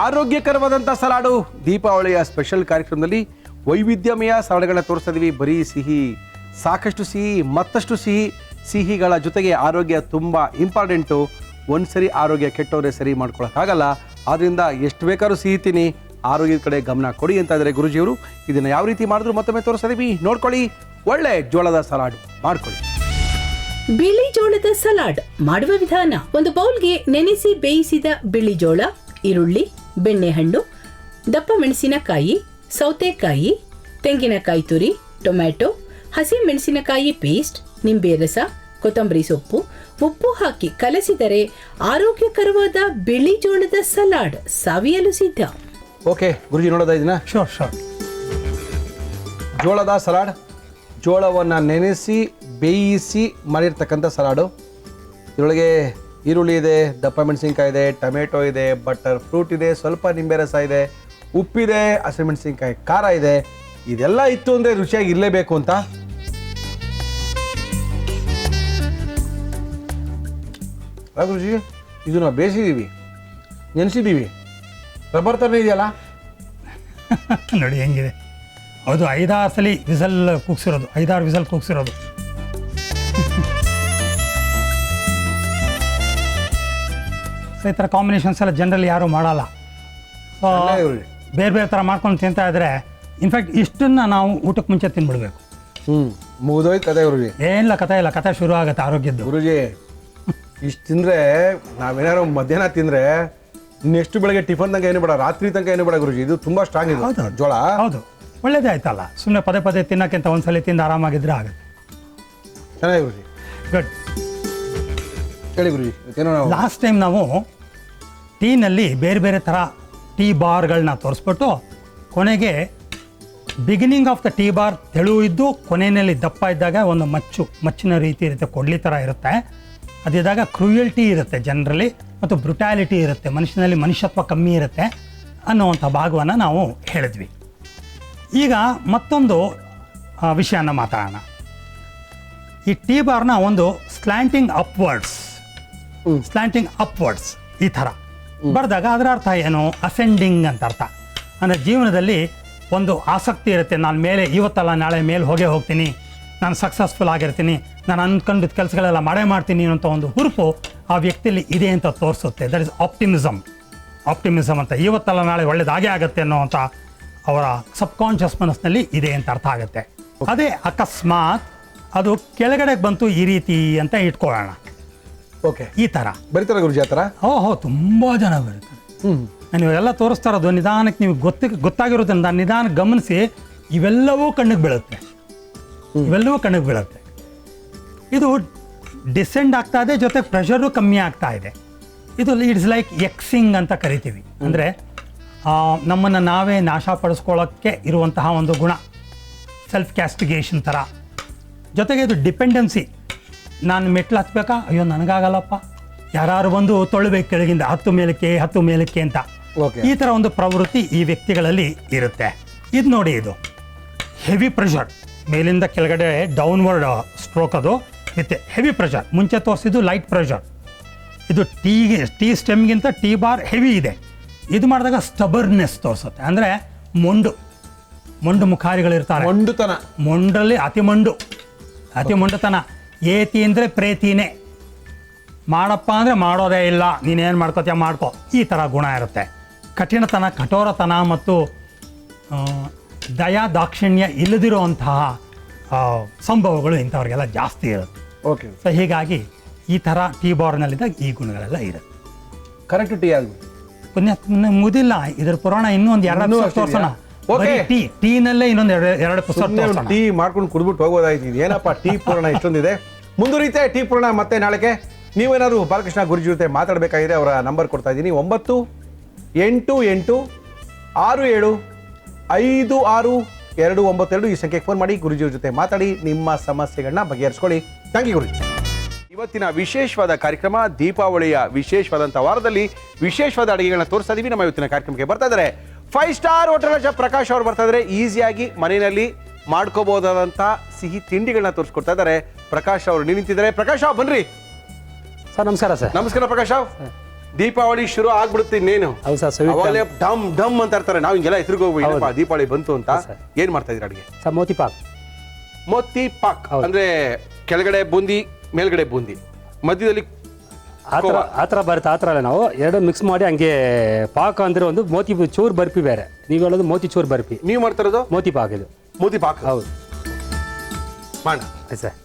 ಆರೋಗ್ಯಕರವಾದಂಥ ಸಲಾಡು. ದೀಪಾವಳಿಯ ಸ್ಪೆಷಲ್ ಕಾರ್ಯಕ್ರಮದಲ್ಲಿ ವೈವಿಧ್ಯಮಯ ಸಲಾಡ್ಗಳನ್ನ ತೋರಿಸ್ತಾ ಇದ್ದೀವಿ. ಬರೀ ಸಿಹಿ, ಸಾಕಷ್ಟು ಸಿಹಿ, ಮತ್ತಷ್ಟು ಸಿಹಿಗಳ ಜೊತೆಗೆ ಆರೋಗ್ಯ ತುಂಬ ಇಂಪಾರ್ಟೆಂಟು. ಒಂದ್ಸರಿ ಆರೋಗ್ಯ ಕೆಟ್ಟವರೇ ಸರಿ ಮಾಡ್ಕೊಳಕ್ಕಾಗಲ್ಲ, ಆದ್ದರಿಂದ ಎಷ್ಟು ಬೇಕಾದ್ರೂ ಸಿಹಿ ತಿನ್ನಿ, ಆರೋಗ್ಯದ ಕಡೆ ಗಮನ ಕೊಡಿ ಅಂತ ಇದ್ದಾರೆ ಗುರುಜಿಯವರು. ಇದನ್ನು ಯಾವ ರೀತಿ ಮಾಡಿದ್ರು ಮತ್ತೊಮ್ಮೆ ತೋರಿಸ್ತಾ ಇದ್ದೀವಿ, ನೋಡ್ಕೊಳ್ಳಿ. ಒಳ್ಳೆ ಜೋಳದ ಸಲಾಡು ಮಾಡ್ಕೊಳ್ಳಿ. ಬಿಳಿ ಜೋಳದ ಸಲಾಡ್ ಮಾಡುವ ವಿಧಾನ: ಒಂದು ಬೌಲ್ಗೆ ನೆನೆಸಿ ಬೇಯಿಸಿದ ಬಿಳಿ ಜೋಳ, ಈರುಳ್ಳಿ, ಬೆಣ್ಣೆಹಣ್ಣು, ದಪ್ಪ ಮೆಣಸಿನಕಾಯಿ, ಸೌತೆಕಾಯಿ, ತೆಂಗಿನಕಾಯಿ ತುರಿ, ಟೊಮ್ಯಾಟೊ, ಹಸಿ ಮೆಣಸಿನಕಾಯಿ ಪೇಸ್ಟ್, ನಿಂಬೆ ರಸ, ಕೊತ್ತಂಬರಿ ಸೊಪ್ಪು, ಉಪ್ಪು ಹಾಕಿ ಕಲಸಿದರೆ ಆರೋಗ್ಯಕರವಾದ ಬಿಳಿ ಜೋಳದ ಸಲಾಡ್ ಸವಿಯಲು ಸಿದ್ಧ. ಓಕೆ ಗುರುಜಿ, ನೋಡೋದಾ ಇದನ್ನ? ಶೋರ್. ಜೋಳದ ಸಲಾಡ್, ಜೋಳವನ್ನು ನೆನೆಸಿ ಬೇಯಿಸಿ ಮಾಡಿರ್ತಕ್ಕಂಥ ಸಲಾಡು. ಇದರೊಳಗೆ ಈರುಳ್ಳಿ ಇದೆ, ದಪ್ಪ ಮೆಣಸಿನ್ಕಾಯಿ ಇದೆ, ಟೊಮೆಟೊ ಇದೆ, ಬಟರ್ ಫ್ರೂಟ್ ಇದೆ, ಸ್ವಲ್ಪ ನಿಂಬೆ ರಸ ಇದೆ, ಉಪ್ಪಿದೆ, ಹಸಿಮೆಣಸಿನ್ಕಾಯಿ ಖಾರ ಇದೆ. ಇದೆಲ್ಲ ಇತ್ತು ಅಂದರೆ ರುಚಿಯಾಗಿ ಇರಲೇಬೇಕು ಅಂತ. ಗುರುಜಿ, ಇದು ನಾವು ಬೇಯಿಸಿದ್ದೀವಿ, ನೆನೆಸಿದ್ದೀವಿ, ರಬ್ಬರ್ ಥರ ಇದೆಯಲ್ಲ ನೋಡಿ ಹೆಂಗಿದೆ. ಹೌದು, 5-6 ಸಲ ವಿಸಲ್ ಕೂಗ್ಸಿರೋದು, 5-6 ವಿಸಲ್ ಕೂಗ್ಸಿರೋದು. ಸೊ ಈ ಥರ ಕಾಂಬಿನೇಷನ್ಸ್ ಎಲ್ಲ ಜನರಲಿ ಯಾರೂ ಮಾಡಲ್ಲ. ಸೊ ಬೇರೆ ಬೇರೆ ಥರ ಮಾಡ್ಕೊಂಡು ತಿಂತಾ ಇದ್ರೆ ಇನ್ಫ್ಯಾಕ್ಟ್ ಇಷ್ಟನ್ನು ನಾವು ಊಟಕ್ಕೆ ಮುಂಚೆ ತಿನ್ಬಿಡ್ಬೇಕು. ಮುಗಿದೋಯ್ತು ಕತೆ ಗುರುಜಿ. ಏನಿಲ್ಲ, ಕತೆ ಶುರು ಆಗುತ್ತೆ ಆರೋಗ್ಯದ್ದು. ಗುರುಜಿ, ಇಷ್ಟು ತಿಂದರೆ ನಾವೇನಾರು ಮಧ್ಯಾಹ್ನ ತಿಂದರೆ ನೆಕ್ಸ್ಟ್ ಬೆಳಗ್ಗೆ ಟಿಫನ್ದಂಗೆ ಏನು ಬೇಡ, ರಾತ್ರಿ ತನಕ ಏನು ಬೇಡ ಗುರುಜಿ. ಇದು ತುಂಬ ಸ್ಟ್ರಾಂಗ್ ಇದೆ ಜೋಳ. ಹೌದು, ಒಳ್ಳೇದೇ ಆಯ್ತಲ್ಲ. ಸುಮ್ಮನೆ ಪದೇ ತಿನ್ನೋಕ್ಕಿಂತ ಒಂದ್ಸಲ ತಿಂದು ಆರಾಮಾಗಿದ್ರೆ ಆಗುತ್ತೆ. ಚೆನ್ನಾಗಿ ಗುರುಜಿ, ಗುಡ್. ಹೇಳಿ ಗುರುಜಿ. ಲಾಸ್ಟ್ ಟೈಮ್ ನಾವು ಟೀನಲ್ಲಿ ಬೇರೆ ಬೇರೆ ಥರ ಟೀ ಬಾರ್ಗಳನ್ನ ತೋರಿಸ್ಬಿಟ್ಟು ಕೊನೆಗೆ beginning of the tea bar ತೆಳು ಇದ್ದು ಕೊನೆಯಲ್ಲಿ ದಪ್ಪ ಇದ್ದಾಗ ಒಂದು ಮಚ್ಚಿನ ರೀತಿ ಇರುತ್ತೆ, ಕೊಡ್ಲಿ ಥರ ಇರುತ್ತೆ. ಅದಿದ್ದಾಗ ಕ್ರೂಯಲ್ಟಿ ಇರುತ್ತೆ ಜನರಲಿ, ಮತ್ತು ಬ್ರುಟ್ಯಾಲಿಟಿ ಇರುತ್ತೆ, ಮನುಷ್ಯನಲ್ಲಿ ಮನುಷ್ಯತ್ವ ಕಮ್ಮಿ ಇರುತ್ತೆ ಅನ್ನುವಂಥ ಭಾಗವನ್ನು ನಾವು ಹೇಳಿದ್ವಿ. ಈಗ ಮತ್ತೊಂದು ವಿಷಯನ ಮಾತಾಡೋಣ. ಈ ಟೀ ಬಾರ್ನ ಒಂದು ಸ್ಲ್ಯಾಂಟಿಂಗ್ ಅಪ್ವರ್ಡ್ಸ್ ಈ ಥರ ಬರೆದಾಗ ಅದರ ಅರ್ಥ ಏನು? ಅಸೆಂಡಿಂಗ್ ಅಂತ ಅರ್ಥ. ಅಂದರೆ ಜೀವನದಲ್ಲಿ ಒಂದು ಆಸಕ್ತಿ ಇರುತ್ತೆ, ನಾನು ಮೇಲೆ ಇವತ್ತಲ್ಲ ನಾಳೆ ಮೇಲೆ ಹೋಗ್ತೀನಿ, ನಾನು ಸಕ್ಸಸ್ಫುಲ್ ಆಗಿರ್ತೀನಿ, ನಾನು ಅಂದ್ಕೊಂಡಿದ್ದ ಕೆಲಸಗಳೆಲ್ಲ ಮಾಡ್ತೀನಿ ಅನ್ನೋಂಥ ಒಂದು ಹುರುಪು ಆ ವ್ಯಕ್ತಿಯಲ್ಲಿ ಇದೆ ಅಂತ ತೋರಿಸುತ್ತೆ. ದಟ್ ಇಸ್ ಆಪ್ಟಿಮಿಸಮ್ ಅಂತ. ಇವತ್ತಲ್ಲ ನಾಳೆ ಒಳ್ಳೇದಾಗೇ ಆಗುತ್ತೆ ಅನ್ನೋವಂಥ ಅವರ ಸಬ್ಕಾನ್ಷಿಯಸ್ ಮನಸ್ಸಿನಲ್ಲಿ ಇದೆ ಅಂತ ಅರ್ಥ ಆಗುತ್ತೆ. ಅದೇ ಅಕಸ್ಮಾತ್ ಅದು ಕೆಳಗಡೆಗೆ ಬಂತು ಈ ರೀತಿ ಅಂತ ಇಟ್ಕೊಳ್ಳೋಣ. ಓಕೆ, ಈ ಥರ ಬರೀತಾರ ಗುರುಜಿ ಆ ಥರ? ತುಂಬ ಜನ ಬರೀತಾರೆ. ನಾನು ಇವೆಲ್ಲ ತೋರಿಸ್ತಾ ಇರೋದು ನಿಧಾನಕ್ಕೆ ನೀವು ಗೊತ್ತಾಗಿರೋದ್ರಿಂದ ನಿಧಾನಕ್ಕೆ ಗಮನಿಸಿ. ಇವೆಲ್ಲವೂ ಕಣ್ಣಿಗೆ ಬೀಳುತ್ತೆ. ಇದು ಡಿಸೆಂಡ್ ಆಗ್ತಾ ಇದೆ, ಜೊತೆ ಪ್ರೆಷರು ಕಮ್ಮಿ ಆಗ್ತಾ ಇದೆ. ಇದು ಇಟ್ಸ್ ಲೈಕ್ ಎಕ್ಸಿಂಗ್ ಅಂತ ಕರಿತೀವಿ. ಅಂದರೆ ನಮ್ಮನ್ನು ನಾವೇ ನಾಶಪಡಿಸ್ಕೊಳ್ಳೋಕ್ಕೆ ಇರುವಂತಹ ಒಂದು ಗುಣ, ಸೆಲ್ಫ್ ಕ್ಯಾಸ್ಟಿಗೇಷನ್ ಥರ. ಜೊತೆಗೆ ಇದು ಡಿಪೆಂಡೆನ್ಸಿ. ನಾನು ಮೆಟ್ಲು ಹತ್ಬೇಕಾ, ಅಯ್ಯೋ ನನಗಾಗಲ್ಲಪ್ಪ, ಯಾರು ಬಂದು ತೊಳಬೇಕು ಕೆಳಗಿಂದ, ಹತ್ತು ಮೇಲಕ್ಕೆ ಅಂತ. ಈ ಥರ ಒಂದು ಪ್ರವೃತ್ತಿ ಈ ವ್ಯಕ್ತಿಗಳಲ್ಲಿ ಇರುತ್ತೆ. ಇದು ನೋಡಿ, ಇದು ಹೆವಿ ಪ್ರೆಷರ್, ಮೇಲಿಂದ ಕೆಳಗಡೆ ಡೌನ್ವರ್ಡ್ ಸ್ಟ್ರೋಕ್. ಅದು ವಿತ್ ಹೆವಿ ಪ್ರೆಷರ್. ಮುಂಚೆ ತೋರಿಸಿದ್ದು ಲೈಟ್ ಪ್ರೆಷರ್. ಇದು ಟೀ ಸ್ಟೆಮ್ಗಿಂತ ಟೀ ಬಾರ್ ಹೆವಿ ಇದೆ. ಇದು ಮಾಡಿದಾಗ ಸ್ಟಬರ್ನೆಸ್ ತೋರಿಸುತ್ತೆ. ಅಂದರೆ ಮೊಂಡು ಮುಖಾರಿಗಳಿರ್ತಾರೆ. ಮೊಂಡಲ್ಲಿ ಅತಿ ಮೊಂಡುತನ. ಏತಿ ಅಂದರೆ ಪ್ರೇತಿನೇ. ಮಾಡಪ್ಪ ಅಂದರೆ ಮಾಡೋದೇ ಇಲ್ಲ, ನೀನೇನು ಮಾಡ್ಕೋತೀಯ ಮಾಡ್ಕೋ, ಈ ಥರ ಗುಣ ಇರುತ್ತೆ. ಕಠಿಣತನ, ಕಠೋರತನ ಮತ್ತು ದಯಾ ದಾಕ್ಷಿಣ್ಯ ಇಲ್ಲದಿರುವಂತಹ ಸಂಭವಗಳು ಇಂಥವ್ರಿಗೆಲ್ಲ ಜಾಸ್ತಿ ಇರುತ್ತೆ. ಓಕೆ, ಸೊ ಹೀಗಾಗಿ ಈ ಥರ ಟೀ ಬಾರ್ನಲ್ಲಿದ್ದಾಗ ಈ ಗುಣಗಳೆಲ್ಲ ಇರುತ್ತೆ. ಕರೆಕ್ಟ್ ಟೀ ಆಗಿ ಪುಣ್ಯ ಮುಗಿದಿಲ್ಲ, ಇದ್ರ ಪುರಾಣ ಇನ್ನೊಂದು 2 ಪುಸ್ತಕ ತೋರಿಸೋಣ. ಟೀನಲ್ಲೇ ಇನ್ನೊಂದು 2 ಪುಸ್ತಕ ತೋರಿಸೋಣ. ಟೀ ಮಾಡ್ಕೊಂಡು ಕುಡ್ಬಿಟ್ಟು ಹೋಗೋದಾಯ್ತು. ಏನಪ್ಪ ಟೀ ಪುರಾಣ ಇಷ್ಟೊಂದಿದೆ. ಮುಂದುವರಿತೆ ಟೀ ಪುರಾಣ ಮತ್ತೆ ನಾಳೆಗೆ. ನೀವೇನಾದ್ರು ಬಾಲಕೃಷ್ಣ ಗುರುಜಿ ಜೊತೆ ಮಾತಾಡಬೇಕಾಗಿದೆ, ಅವರ ನಂಬರ್ ಕೊಡ್ತಾ ಇದ್ದೀನಿ. 9886656292. ಈ ಸಂಖ್ಯೆಗೆ ಫೋನ್ ಮಾಡಿ ಗುರುಜಿಯವ್ರ ಜೊತೆ ಮಾತಾಡಿ ನಿಮ್ಮ ಸಮಸ್ಯೆಗಳನ್ನ ಬಗೆಹರಿಸ್ಕೊಳ್ಳಿ. ಥ್ಯಾಂಕ್ ಯು ಗುರುಜಿ. ಇವತ್ತಿನ ವಿಶೇಷವಾದ ಕಾರ್ಯಕ್ರಮ, ದೀಪಾವಳಿಯ ವಿಶೇಷವಾದಂಥ ವಾರದಲ್ಲಿ ವಿಶೇಷವಾದ ಅಡುಗೆಗಳನ್ನ ತೋರಿಸ್ತಾ ಇದೀವಿ. ನಮ್ಮ ಇವತ್ತಿನ ಕಾರ್ಯಕ್ರಮಕ್ಕೆ ಬರ್ತಾ ಇದ್ದಾರೆ 5 ಸ್ಟಾರ್ ಹೋಟೆಲ್ ಶೆಫ್ ಪ್ರಕಾಶ್ ಅವರು ಬರ್ತಾ ಇದ್ದಾರೆ. ಈಸಿಯಾಗಿ ಮನೆಯಲ್ಲಿ ಮಾಡ್ಕೋಬಹುದಾದಂಥ ಸಿಹಿ ತಿಂಡಿಗಳನ್ನ ತೋರಿಸ್ಕೊಡ್ತಾ ಇದ್ದಾರೆ ಪ್ರಕಾಶ್ ಅವರು. ನಿಂತಿದ್ದಾರೆ. ಪ್ರಕಾಶ್ ಅವ್ರು ಬನ್ರಿ ಸರ್. ನಮಸ್ಕಾರ ಸರ್. ನಮಸ್ಕಾರ ಪ್ರಕಾಶ್ ಅವ್ರು. ದೀಪಾವಳಿ ಶುರು ಆಗ್ಬಿಡುತ್ತೆ ಇನ್ನೇನು. ಹೌದು ಸರ್. ಡಮ್ ಡಮ್ ಅಂತ ಇರ್ತಾರೆ. ನಾವು ಹಿಂಗೆಲ್ಲ ಎದುರುಗೋಗ್ಬೇಕು ದೀಪಾವಳಿ ಬಂತು ಅಂತ. ಏನ್ ಮಾಡ್ತಾ ಇದ್ದೀರಾ ಅಡುಗೆ? ಸರ್ ಮೋತಿ ಪಾಕ್. ಅಂದ್ರೆ ಕೆಳಗಡೆ ಬೂಂದಿ, ಮೇಲ್ಗಡೆ ಬೂಂದಿ, ಮಧ್ಯದಲ್ಲಿ ಆ ಥರ ಬರುತ್ತೆ. ಆ ಥರ ಅಲ್ಲ, ನಾವು 2 ಮಿಕ್ಸ್ ಮಾಡಿ ಹಂಗೆ ಪಾಕ್ ಅಂದ್ರೆ ಒಂದು ಮೋತಿ ಚೂರ್ ಬರ್ಫಿ ಬೇರೆ, ನೀವು ಹೇಳೋದು ಮೋತಿ ಚೂರ್ ಬರ್ಫಿ. ನೀವು ಮಾಡ್ತಿರೋದು ಮೋತಿ ಪಾಕ್. ಇದು ಮೋತಿ ಪಾಕ್. ಹೌದು ಮಾಡ ಸರ್.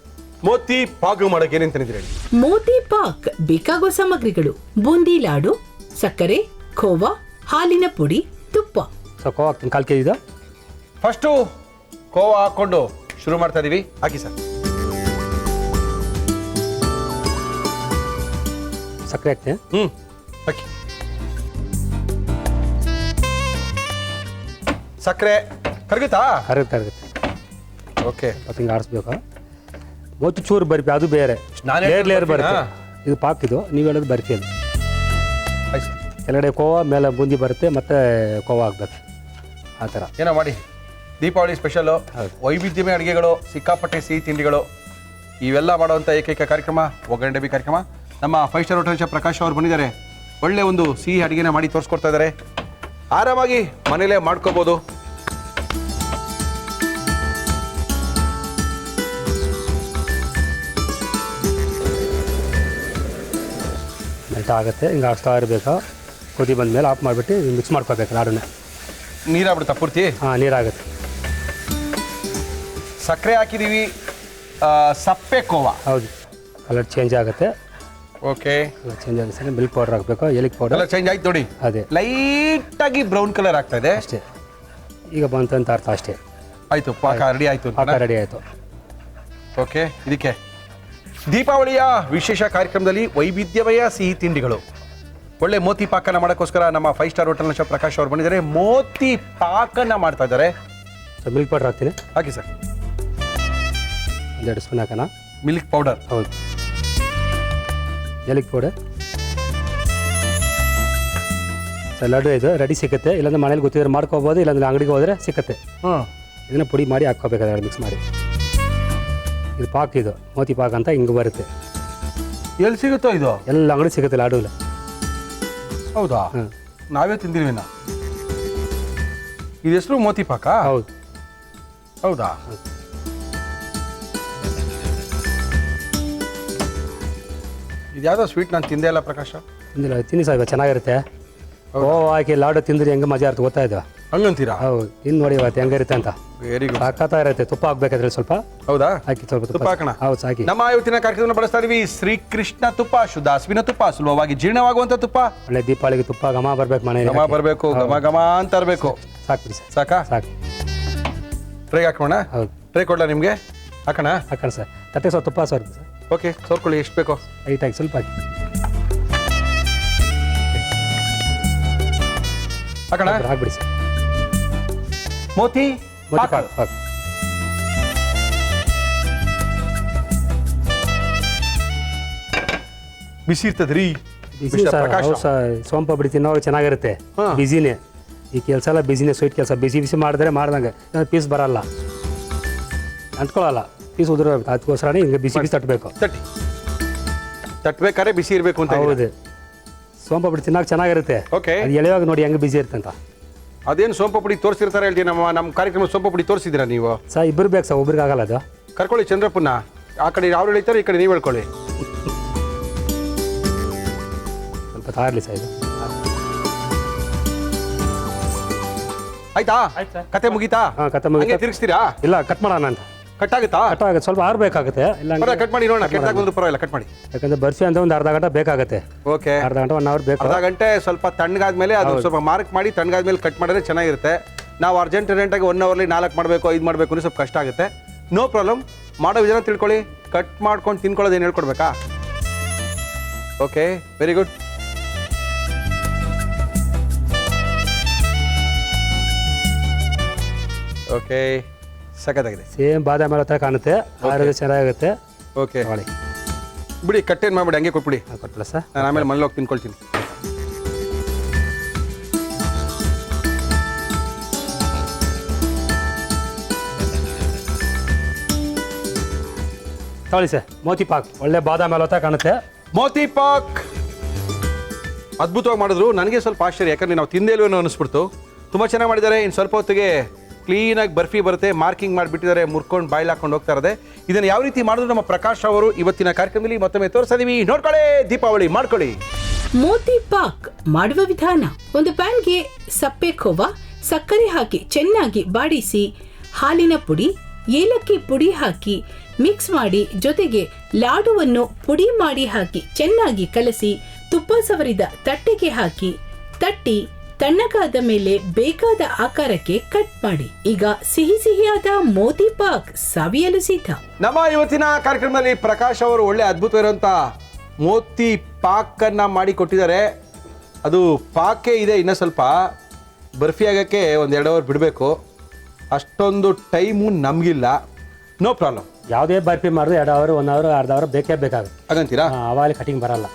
ಮೋತಿ ಪಾಕ್ ಮಾಡಕ್ಕೆ ಏನೇನು ತಂದಿದ್ದೀರಿ? ಮೋತಿ ಪಾಕ್ ಬೇಕಾಗುವ ಸಾಮಗ್ರಿಗಳು: ಬೂಂದಿ ಲಾಡು, ಸಕ್ಕರೆ, ಖೋವಾ, ಹಾಲಿನ ಪುಡಿ, ತುಪ್ಪ. ಸೊ ಖೋವಾ ಹಾಕ್ತೀನಿ 1/4 kg. ಫಸ್ಟು ಖೋವಾ ಹಾಕೊಂಡು ಶುರು ಮಾಡ್ತಾ ಇದೀವಿ. ಹಾಕಿ ಸರ್. ಸಕ್ಕರೆ ಹಾಕ್ತೀನಿ. ಹಾಕಿ. ಸಕ್ಕರೆ ಕರಗುತ್ತಾ? ಕರಗುತ್ತೆ. ಓಕೆ, ಹಿಂಗೆ ಆಡಿಸ್ಬೇಕು. ಮೋತಿ ಚೂರು ಬರ್ಫಿ ಅದು ಬೇರೆ, ಲೇಯರ್ ಬರುತ್ತೆ. ಇದು ಪಾಕ್. ಇದು ನೀವು ಹೇಳೋದು ಬರ್ಫಿ. ಅದು ಕೆಳಗಡೆ ಖೋವಾ, ಮೇಲೆ ಬೂಂದಿ ಬರುತ್ತೆ, ಮತ್ತೆ ಖೋವಾ ಹಾಕ್ಬೇಕು. ಆ ಥರ ಏನೋ ಮಾಡಿ. ದೀಪಾವಳಿ ಸ್ಪೆಷಲು, ವೈವಿಧ್ಯಮಯ ಅಡುಗೆಗಳು, ಸಿಕ್ಕಾಪಟ್ಟೆ ಸಿಹಿ ತಿಂಡಿಗಳು, ಇವೆಲ್ಲ ಮಾಡುವಂಥ ಏಕೈಕ ಕಾರ್ಯಕ್ರಮ ಒಗ್ಗರಣೆ ಡಬ್ಬಿ ಕಾರ್ಯಕ್ರಮ. ನಮ್ಮ 5 ಸ್ಟಾರ್ ಹೋಟೆಲ್ ಶೆಫ್ ಪ್ರಕಾಶ್ ಅವರು ಬಂದಿದ್ದಾರೆ. ಒಳ್ಳೆ ಒಂದು ಸಿಹಿ ಅಡುಗೆನ ಮಾಡಿ ತೋರಿಸ್ಕೊಡ್ತಾ ಇದ್ದಾರೆ. ಆರಾಮಾಗಿ ಮನೇಲೇ ಮಾಡ್ಕೋಬೋದು. ಮೆಲ್ಟ್ ಆಗುತ್ತೆ. ಹಿಂಗೆ ಆಡಿಸ್ತಾ ಇರಬೇಕು. ಕುದಿ ಬಂದ ಮೇಲೆ ಆಫ್ ಮಾಡಿಬಿಟ್ಟು ಮಿಕ್ಸ್ ಮಾಡ್ಕೋಬೇಕು ಲಾಡನ್ನ. ನೀರಾಗ್ಬಿಡುತ್ತಾ ಪೂರ್ತಿ? ಹಾಂ, ನೀರಾಗುತ್ತೆ. ಸಕ್ಕರೆ ಹಾಕಿದ್ದೀವಿ. ಸಪ್ಪೆ ಖೋವಾ. ಹೌದು, ಕಲರ್ ಚೇಂಜ್ ಆಗುತ್ತೆ. ಓಕೆ, ಚೇಂಜ್ ಆಗುತ್ತೆ. ಮಿಲ್ಕ್ ಪೌಡರ್ ಹಾಕಬೇಕು, ಏಲಕ್ಕಿ ಪೌಡರ್. ಕಲರ್ ಚೇಂಜ್ ಆಯ್ತು ನೋಡಿ. ಅದೇ ಲೈಟಾಗಿ ಬ್ರೌನ್ ಕಲರ್ ಆಗ್ತಾ ಇದೆ ಅಷ್ಟೇ. ಈಗ ಬಂತು ಅಂತ ಅರ್ಥ ಅಷ್ಟೇ. ಆಯಿತು, ಪಾಕ ರೆಡಿ ಆಯಿತು. ಪಾಕ ರೆಡಿ ಆಯಿತು. ಓಕೆ, ಇದಕ್ಕೆ ದೀಪಾವಳಿಯ ವಿಶೇಷ ಕಾರ್ಯಕ್ರಮದಲ್ಲಿ ವೈವಿಧ್ಯಮಯ ಸಿಹಿ ತಿಂಡಿಗಳು, ಒಳ್ಳೆ ಮೋತಿ ಪಾಕನ ಮಾಡೋಕ್ಕೋಸ್ಕರ ನಮ್ಮ 5 ಸ್ಟಾರ್ ಹೋಟೆಲ್ನ ಶೆಫ್ ಪ್ರಕಾಶ್ ಅವರು ಬಂದಿದ್ದಾರೆ. ಮೋತಿ ಪಾಕನ ಮಾಡ್ತಾ ಇದ್ದಾರೆ. ಸೊ ಮಿಲ್ಕ್ ಪೌಡರ್ ಹಾಕ್ತೀನಿ, ಹಾಕಿ ಸರ್. 1-2 ಸ್ಪೂನ್ ಹಾಕೋಣ. Milk powder. ಹೌದು, ಏಲಕ್ಕಿ ಪೌಡರ್. ಸೊ ಲಡ್ಡು ಇದು ರೆಡಿ ಸಿಗುತ್ತೆ, ಇಲ್ಲಾಂದ್ರೆ ಮನೇಲಿ ಗೊತ್ತಿದ್ರೆ ಮಾಡ್ಕೋಬೋದು, ಇಲ್ಲಾಂದ್ರೆ ಅಂಗಡಿಗೆ ಹೋದರೆ ಸಿಗುತ್ತೆ. ಇದನ್ನು ಪುಡಿ ಮಾಡಿ ಹಾಕ್ಕೋಬೇಕಾದ್ರೆ ಮಿಕ್ಸ್ ಮಾಡಿ. ಇದು ಪಾಕ್, ಇದು ಮೋತಿ ಪಾಕ್ ಅಂತ ಹಿಂಗೆ ಬರುತ್ತೆ. ಎಲ್ಲಿ ಸಿಗುತ್ತೋ ಇದು? ಎಲ್ಲ ಅಂಗಡಿ ಸಿಗುತ್ತೆ ಲಾಡು. ಹೌದಾ? ಹ್ಮ್. ನಾವೇ ತಿಂದಿಲ್ವೇನ? ಇದು ಹೆಸರು ಮೋತಿ ಪಾಕ? ಹೌದು. ಹೌದಾ? ಇದ್ಯಾವುದೋ ಸ್ವೀಟ್ ನಾನು ತಿಂದೇ ಇಲ್ಲ ಪ್ರಕಾಶ. ತಿನ್ನಿ ಸರ್, ಇವತ್ತು ಚೆನ್ನಾಗಿರುತ್ತೆ. ಹಾಕಿ ಲಾಡು ತಿಂದ್ರೆ ಹೆಂಗೆ ಮಜಾ ಇರುತ್ತೆ ಗೊತ್ತಾಯ್ತು? ಹಂಗಂತೀರಾ? ಹೌದು, ತಿಂದು ನೋಡಿ ಇವತ್ತು ಹೆಂಗಿರುತ್ತೆ ಅಂತ. Very good. ಸಾಕಾತ ಇರುತ್ತೆ. ತುಪ್ಪ ಹಾಕ್ಬೇಕಾದ್ರೆ ಸ್ವಲ್ಪ ಹೌದಾ? ಹಾಕಿ, ಸ್ವಲ್ಪ ತುಪ್ಪ ಹಾಕೋಣ. ಹೌದು, ಸಾಕಿ. ನಮ್ಮ ಇವತ್ತಿನ ಕಾರ್ಯಕ್ರಮ ಬಳಸ್ತಾ ಇದೀವಿ ಶ್ರೀಕೃಷ್ಣ ತುಪ್ಪ, ಶುದ್ಧ ಹಸುವಿನ ತುಪ್ಪ, ಸುಲಭವಾಗಿ ಜೀರ್ಣವಾಗುವಂತ ತುಪ್ಪ. ಒಳ್ಳೆ ದೀಪಾವಳಿಗೆ ತುಪ್ಪ ಘಮ ಬರ್ಬೇಕು ಮನೆಯಲ್ಲಿ. ಘಮ ಬರಬೇಕು, ಘಮ ಘಮ ಅಂತ ಇರಬೇಕು. ಸಾಕು ಬಿಡಿ ಸರ್, ಸಾಕಾ? ಸಾಕು. ಟ್ರೈಗೆ ಹಾಕೋಣ. ಹೌದು, ಟ್ರೈ ಕೊಡ್ಲಾ ನಿಮಗೆ? ಹಾಕೋಣ. ಹಾಕೋಣ ಸರ್. ತಟ್ಟೆ ಸ್ವಲ್ಪ ತುಪ್ಪ ಸರ್. ಓಕೆ, ಸೋರ್ಕೊಳ್ಳಿ ಎಷ್ಟು ಬೇಕೋ. ಲೈಟಾಗಿ ಸ್ವಲ್ಪ ಹಾಕಿ ಹಾಕೋಣ. ಹಾಕ್ಬಿಡಿ ಸರ್. ಮೋತಿ ಪಾಕ. ಪಾಕ್. ಬಿಸಿ ಇರ್ತದ್ರಿ ಬಿಸಿ ಸರ್. ಹೌದು ಸರ್, ಸೋಂಪಾಪುಡಿ ತಿನ್ನೋವಾಗ ಚೆನ್ನಾಗಿರುತ್ತೆ. ಹಾ. ಬಿಸಿನೇ ಈ ಕೆಲಸ ಎಲ್ಲ, ಬಿಸಿನೇ ಸ್ವೀಟ್ ಕೆಲಸ. ಬಿಸಿ ಬಿಸಿ ಮಾಡಿದ್ರೆ ಮಾಡ್ದಂಗೆ ಪೀಸ್ ಬರಲ್ಲ, ಅಂಟ್ಕೊಳ್ಳಲ್ಲ, ಪೀಸ್ ಉದುರ. ಅದಕ್ಕೋಸ್ಕರ ಹಿಂಗೆ ಬಿಸಿ ಬಿಸಿ ತಟ್ಟಬೇಕು. ತಟ್ಟಿ ತಟ್ಬೇಕಾದ್ರೆ ಬಿಸಿ ಇರಬೇಕು ಅಂತ. ಹೌದು, ಸೋಂಪಾಪುಡಿ ತಿನ್ನೋಕೆ ಚೆನ್ನಾಗಿರುತ್ತೆ. ಓಕೆ. ಅದು ಎಳೆಯುವಾಗ ನೋಡಿ ಹೆಂಗೆ ಬಿಸಿ ಇರುತ್ತೆ ಅಂತ. ಅದೇನು ಸೋಂಪಾಪುಡಿ ತೋರಿಸಿರ್ತಾರೆ ಹೇಳ್ತೀನಿ. ನಮ್ಮ ಕಾರ್ಯಕ್ರಮ ಸೋಂಪಾಪುಡಿ ತೋರಿಸಿದ್ದೀರಾ ನೀವು? ಸರ್ ಇಬ್ಬರು ಬೇಕು ಸರ್, ಒಬ್ರಿಗೆ ಆಗಲ್ಲ ಅದು. ಕರ್ಕೊಳ್ಳಿ ಚಂದ್ರಪ್ಪನ. ಆ ಕಡೆ ಅವ್ರು ಹೇಳ್ತಾರೆ, ಈ ಕಡೆ ನೀವು ಹೇಳ್ಕೊಳ್ಳಿ. ಸ್ವಲ್ಪ ತಾರಲಿ ಸರ್ ಇದು. ಆಯ್ತಾ? ಆಯ್ತು ಸರ್. ಕತೆ ಮುಗೀತಾ? ಹಾಂ, ಕತೆ ಮುಗೀತು. ಹಂಗೆ ತಿರ್ಗಿಸ್ತೀರಾ? ಇಲ್ಲ, ಕಟ್ ಮಾಡೋಣ ಅಂತ. ಕಟ್ ಆಗುತ್ತಾ? ಕಟ್ ಆಗುತ್ತೆ, ಸ್ವಲ್ಪ ಆರಬೇಕಾಗುತ್ತೆ. ಇಲ್ಲ ಕಟ್ ಮಾಡಿ ನೋಡೋಣ. ಕೆಟ್ಟಾಗ ಬಂದು ಪರವಾಗಿಲ್ಲ, ಕಟ್ ಮಾಡಿ. ಯಾಕಂದ್ರೆ ಬರ್ಫಿ ಅಂತ ಒಂದು ಅರ್ಧ ಗಂಟೆ ಬೇಕಾಗುತ್ತೆ. ಓಕೆ, ಅರ್ಧ ಗಂಟೆ 1 ಅವರ್ ಬೇಕು. ಅರ್ಧ ಗಂಟೆ ಸ್ವಲ್ಪ ತಣ್ಣಗಾದ್ಮೇಲೆ ಅದು ಸ್ವಲ್ಪ ಮಾರ್ಕ್ ಮಾಡಿ ತಣ್ಣಗಾದ್ಮೇಲೆ ಕಟ್ ಮಾಡಿದ್ರೆ ಚೆನ್ನಾಗಿರುತ್ತೆ. ನಾವು ಅರ್ಜೆಂಟಾಗಿ 1 ಅವರ್ಲಿ 4 ಮಾಡಬೇಕು, 5 ಮಾಡಬೇಕು ಅಂದ್ರೆ ಸ್ವಲ್ಪ ಕಷ್ಟ ಆಗುತ್ತೆ. ನೋ ಪ್ರಾಬ್ಲಮ್, ಮಾಡೋ ವಿಧಾನ ತಿಳ್ಕೊಳ್ಳಿ. ಕಟ್ ಮಾಡ್ಕೊಂಡು ತಿನ್ಕೊಳ್ಳೋದು ಏನು ಹೇಳ್ಕೊಡ್ಬೇಕಾ? Okay, very good. ಓಕೆ, ಸಖತ್ತಾಗಿದೆ. ಸೇಮ್ ಬಾದಾಮಿ ಹತ್ರ ಕಾಣುತ್ತೆ, ಆರೋಗ್ಯ ಚೆನ್ನಾಗುತ್ತೆ. ಓಕೆ, ತಗೊಳ್ಳಿ. ಬಿಡಿ, ಕಟ್ಟೇನು ಮಾಡ್ಬಿಡಿ, ಹಂಗೆ ಕೊಟ್ಬಿಡಿ. ಕೊಟ್ಟಲ್ಲ ಸರ್? ನಾನು ಆಮೇಲೆ ಮನೇಲಿ ಹೋಗಿ ತಿನ್ಕೊಳ್ತೀನಿ. ತಗೊಳ್ಳಿ ಸರ್, ಮೋತಿ ಪಾಕ್. ಒಳ್ಳೆ ಬಾದಾಮಿ ಹತ್ರ ಕಾಣುತ್ತೆ. ಮೋತಿ ಪಾಕ್ ಅದ್ಭುತವಾಗಿ ಮಾಡಿದ್ರು. ನನಗೆ ಸ್ವಲ್ಪ ಆಶ್ಚರ್ಯ, ಯಾಕಂದ್ರೆ ನಾವು ತಿಂದೇ ಇಲ್ವೇನೋ ಅನಿಸ್ಬಿಡ್ತು. ತುಂಬ ಚೆನ್ನಾಗಿ ಮಾಡಿದ್ದಾರೆ. ಇನ್ನು ಸ್ವಲ್ಪ ಹೊತ್ತಿಗೆ ಕ್ಲೀನಾಗಿ ಬರ್ಫಿ ಬರುತ್ತೆ. ಮಾರ್ಕಿಂಗ್ ಮಾಡಿಬಿಟ್ಟಿದ್ದಾರೆ, ಮುರ್ಕೊಂಡು ಬಾಯ್ಲ್ ಹಾಕೊಂಡು ಹೋಗ್ತಾ ಇರೋದೆ. ಇದನ್ನು ಯಾವ ರೀತಿ ಮಾಡಿದ್ರು ನಮ್ಮ ಪ್ರಕಾಶ್ ಅವರು ಇವತ್ತಿನ ಕಾರ್ಯಕ್ರಮದಲ್ಲಿ ಮತ್ತೊಮ್ಮೆ ತೋರಿಸಿದೀವಿ. ನೋಡ್ಕೊಳ್ಳಿ, ದೀಪಾವಳಿ ಮಾಡ್ಕೊಳ್ಳಿ. ಮೋತಿ ಪಾಕ್ ಮಾಡುವ ವಿಧಾನ: ಒಂದು ಪ್ಯಾನ್ಗೆ ಸಪ್ಪೆ ಖೋವಾ, ಸಕ್ಕರೆ ಹಾಕಿ ಚೆನ್ನಾಗಿ ಬಾಡಿಸಿ, ಹಾಲಿನ ಪುಡಿ, ಏಲಕ್ಕಿ ಪುಡಿ ಹಾಕಿ ಮಿಕ್ಸ್ ಮಾಡಿ, ಜೊತೆಗೆ ಲಾಡುವನ್ನು ಪುಡಿ ಮಾಡಿ ಹಾಕಿ ಚೆನ್ನಾಗಿ ಕಲಸಿ, ತುಪ್ಪ ಸವರಿದ ತಟ್ಟೆಗೆ ಹಾಕಿ ತಟ್ಟಿ ತಣ್ಣಗಾದ ಮೇಲೆ ಬೇಕಾದ ಆಕಾರಕ್ಕೆ ಕಟ್ ಮಾಡಿ. ಈಗ ಸಿಹಿ ಸಿಹಿಯಾದ ಮೋತಿ ಪಾಕ್ ಸವಿಯಲು ಸಿದ್ಧ. ನಮ್ಮ ಇವತ್ತಿನ ಕಾರ್ಯಕ್ರಮದಲ್ಲಿ ಪ್ರಕಾಶ್ ಅವರು ಒಳ್ಳೆ ಅದ್ಭುತವಿರುವಂಥ ಮೋತಿ ಪಾಕನ್ನು ಮಾಡಿ ಕೊಟ್ಟಿದ್ದಾರೆ. ಅದು ಪಾಕೇ ಇದೆ, ಇನ್ನೂ ಸ್ವಲ್ಪ ಬರ್ಫಿ ಆಗೋಕ್ಕೆ 1-2 ಅವರ್ ಬಿಡಬೇಕು. ಅಷ್ಟೊಂದು ಟೈಮು ನಮಗಿಲ್ಲ. No problem. ಯಾವುದೇ ಬರ್ಫಿ ಮಾಡಿದ್ರೆ 2 ಅವರ್ 1 ಅವರ್ ಅರ್ಧ ಅವರ್ ಬೇಕೇ ಬೇಕಾಗುತ್ತೆ. ಹಾಗಂತೀರಾ? ಅವಾಗಲೇ ಕಟಿಂಗ್ ಬರಲ್ಲ.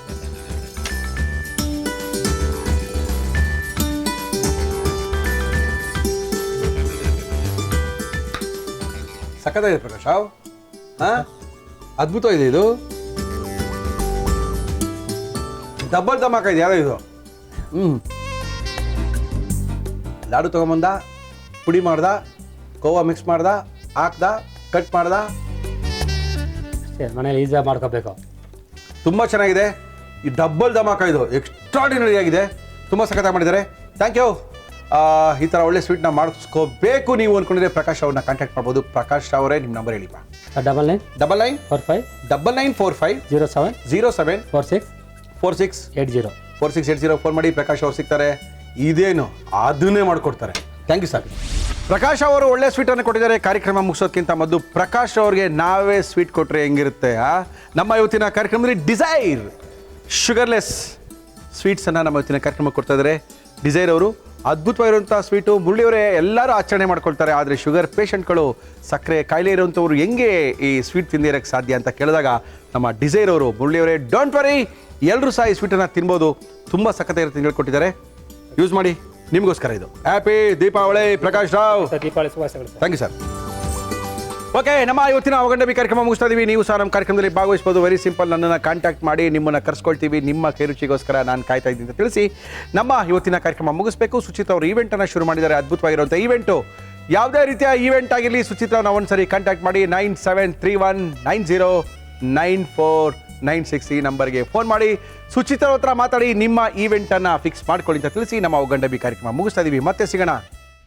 ಸಖತ್ತಾಗಿದೆ ಪ್ರಕಾಶ್. ಹಾಂ, ಅದ್ಭುತ ಇದೆ ಇದು. ಡಬಲ್ ಧಮಾಕ ಇದೆ. ಯಾರೋ ಇದು ಲಾಡು ತೊಗೊಂಬಂದ, ಪುಡಿ ಮಾಡ್ದ, ಕೋವಾ ಮಿಕ್ಸ್ ಮಾಡ್ದ, ಹಾಕ್ದ, ಕಟ್ ಮಾಡ್ದ. ಅಷ್ಟೇ, ಮನೇಲಿ ಈಸಿಯಾಗಿ ಮಾಡ್ಕೋಬೇಕು. ತುಂಬ ಚೆನ್ನಾಗಿದೆ. ಈ ಡಬಲ್ ಧಮಾಕ ಇದು ಎಕ್ಸ್ಟ್ರಾಡಿನರಿ ಆಗಿದೆ. ತುಂಬ ಸಖತ್ತಾಗಿ ಮಾಡಿದ್ದಾರೆ. Thank you. ಈ ಥರ ಒಳ್ಳೆ ಸ್ವೀಟ್ನ ಮಾಡಿಸ್ಕೋಬೇಕು ನೀವು ಅಂದ್ಕೊಂಡಿದ್ರೆ ಪ್ರಕಾಶ್ ಅವ್ರನ್ನ ಕಾಂಟ್ಯಾಕ್ಟ್ ಮಾಡ್ಬೋದು. ಪ್ರಕಾಶ್ ಅವರೇ ನಿಮ್ಮ ನಂಬರ್ ಹೇಳಿಪ್ಪ. 99 99 45 9945 07 07 46 46 80 4680 ಫೋನ್ ಮಾಡಿ. ಪ್ರಕಾಶ್ ಅವ್ರು ಸಿಗ್ತಾರೆ. ಇದೇನು ಅದನ್ನೇ ಮಾಡಿಕೊಡ್ತಾರೆ. Thank you sir. ಪ್ರಕಾಶ್ ಅವರು ಒಳ್ಳೆ ಸ್ವೀಟನ್ನು ಕೊಟ್ಟಿದ್ದಾರೆ. ಕಾರ್ಯಕ್ರಮ ಮುಗಿಸೋದಕ್ಕಿಂತ ಮೊದಲು ಪ್ರಕಾಶ್ ಅವ್ರಿಗೆ ನಾವೇ ಸ್ವೀಟ್ ಕೊಟ್ಟರೆ ಹೆಂಗಿರುತ್ತೆ? ನಮ್ಮ ಇವತ್ತಿನ ಕಾರ್ಯಕ್ರಮದಲ್ಲಿ ಡಿಸೈರ್ ಶುಗರ್ಲೆಸ್ ಸ್ವೀಟ್ಸನ್ನು ನಮ್ಮ ಇವತ್ತಿನ ಕಾರ್ಯಕ್ರಮಕ್ಕೆ ಕೊಡ್ತಾ ಇದ್ದಾರೆ. ಡಿಸೈರ್ ಅವರು ಅದ್ಭುತವಾಗಿರುವಂಥ ಸ್ವೀಟು. ಮುರಳಿಯವರೇ, ಎಲ್ಲರೂ ಆಚರಣೆ ಮಾಡ್ಕೊಳ್ತಾರೆ, ಆದರೆ ಶುಗರ್ ಪೇಷಂಟ್ಗಳು, ಸಕ್ಕರೆ ಕಾಯಿಲೆ ಇರುವಂಥವ್ರು ಹೆಂಗೆ ಈ ಸ್ವೀಟ್ ತಿಂದಿರೋಕ್ಕೆ ಸಾಧ್ಯ ಅಂತ ಕೇಳಿದಾಗ ನಮ್ಮ ಡಿಸೈರ್ ಅವರು, ಮುರಳಿಯವರೇ ಡೋಂಟ್ ವರಿ, ಎಲ್ಲರೂ ಸಹ ಈ ಸ್ವೀಟನ್ನು ತಿನ್ಬೋದು, ತುಂಬ ಸಖತ್ತಾಗಿರುತ್ತೆ ಹೇಳ್ಕೊಟ್ಟಿದ್ದಾರೆ, ಯೂಸ್ ಮಾಡಿ, ನಿಮಗೋಸ್ಕರ ಇದು. ಹ್ಯಾಪಿ ದೀಪಾವಳಿ ಪ್ರಕಾಶ್ ರಾವ್. ದೀಪಾವಳಿ ಶುಭಾಶಯಗಳು sir. Thank you sir. Okay, ನಮ್ಮ ಇವತ್ತಿನ ಅವಗಂಡ ಕಾರ್ಯಕ್ರಮ ಮುಗಿಸ್ತಾ ಇದೀವಿ. ನೀವು ಸಹ ನಮ್ಮ ಕಾರ್ಯಕ್ರಮದಲ್ಲಿ ಭಾಗವಹಿಸ್ಬೋದು. ವೆರಿ ಸಿಂಪಲ್, ನನ್ನನ್ನು ಕಾಂಟ್ಯಾಕ್ಟ್ ಮಾಡಿ, ನಿಮ್ಮನ್ನು ಕರ್ಸ್ಕೊಳ್ತೀವಿ. ನಿಮ್ಮ ಕೈರುಚಿಗೋಸ್ಕರ ನಾನು ಕಾಯ್ತಾ ಇದ್ದೀನಿ ಅಂತ ತಿಳಿಸಿ ನಮ್ಮ ಇವತ್ತಿನ ಕಾರ್ಯಕ್ರಮ ಮುಗಿಸ್ಬೇಕು. ಸುಚಿತ್ ಅವರು ಈವೆಂಟನ್ನು ಶುರು ಮಾಡಿದ್ದಾರೆ, ಅದ್ಭುತವಾಗಿರುವಂಥ ಈವೆಂಟು. ಯಾವುದೇ ರೀತಿಯ ಈವೆಂಟ್ ಆಗಿರಲಿ ಸುಚಿತ್ರನ ಒಂದ್ಸರಿ ಕಾಂಟ್ಯಾಕ್ಟ್ ಮಾಡಿ. 9731909496 ಈ ನಂಬರ್ಗೆ ಫೋನ್ ಮಾಡಿ ಸುಚಿತ್ರ ಹತ್ರ ಮಾತಾಡಿ ನಿಮ್ಮ ಈವೆಂಟನ್ನು ಫಿಕ್ಸ್ ಮಾಡ್ಕೊಳ್ಳಿ ಅಂತ ತಿಳಿಸಿ ನಮ್ಮ ಅವಗಂಡ ಕಾರ್ಯಕ್ರಮ ಮುಗಿಸ್ತಾ ಇದೀವಿ. ಮತ್ತೆ ಸಿಗೋಣ.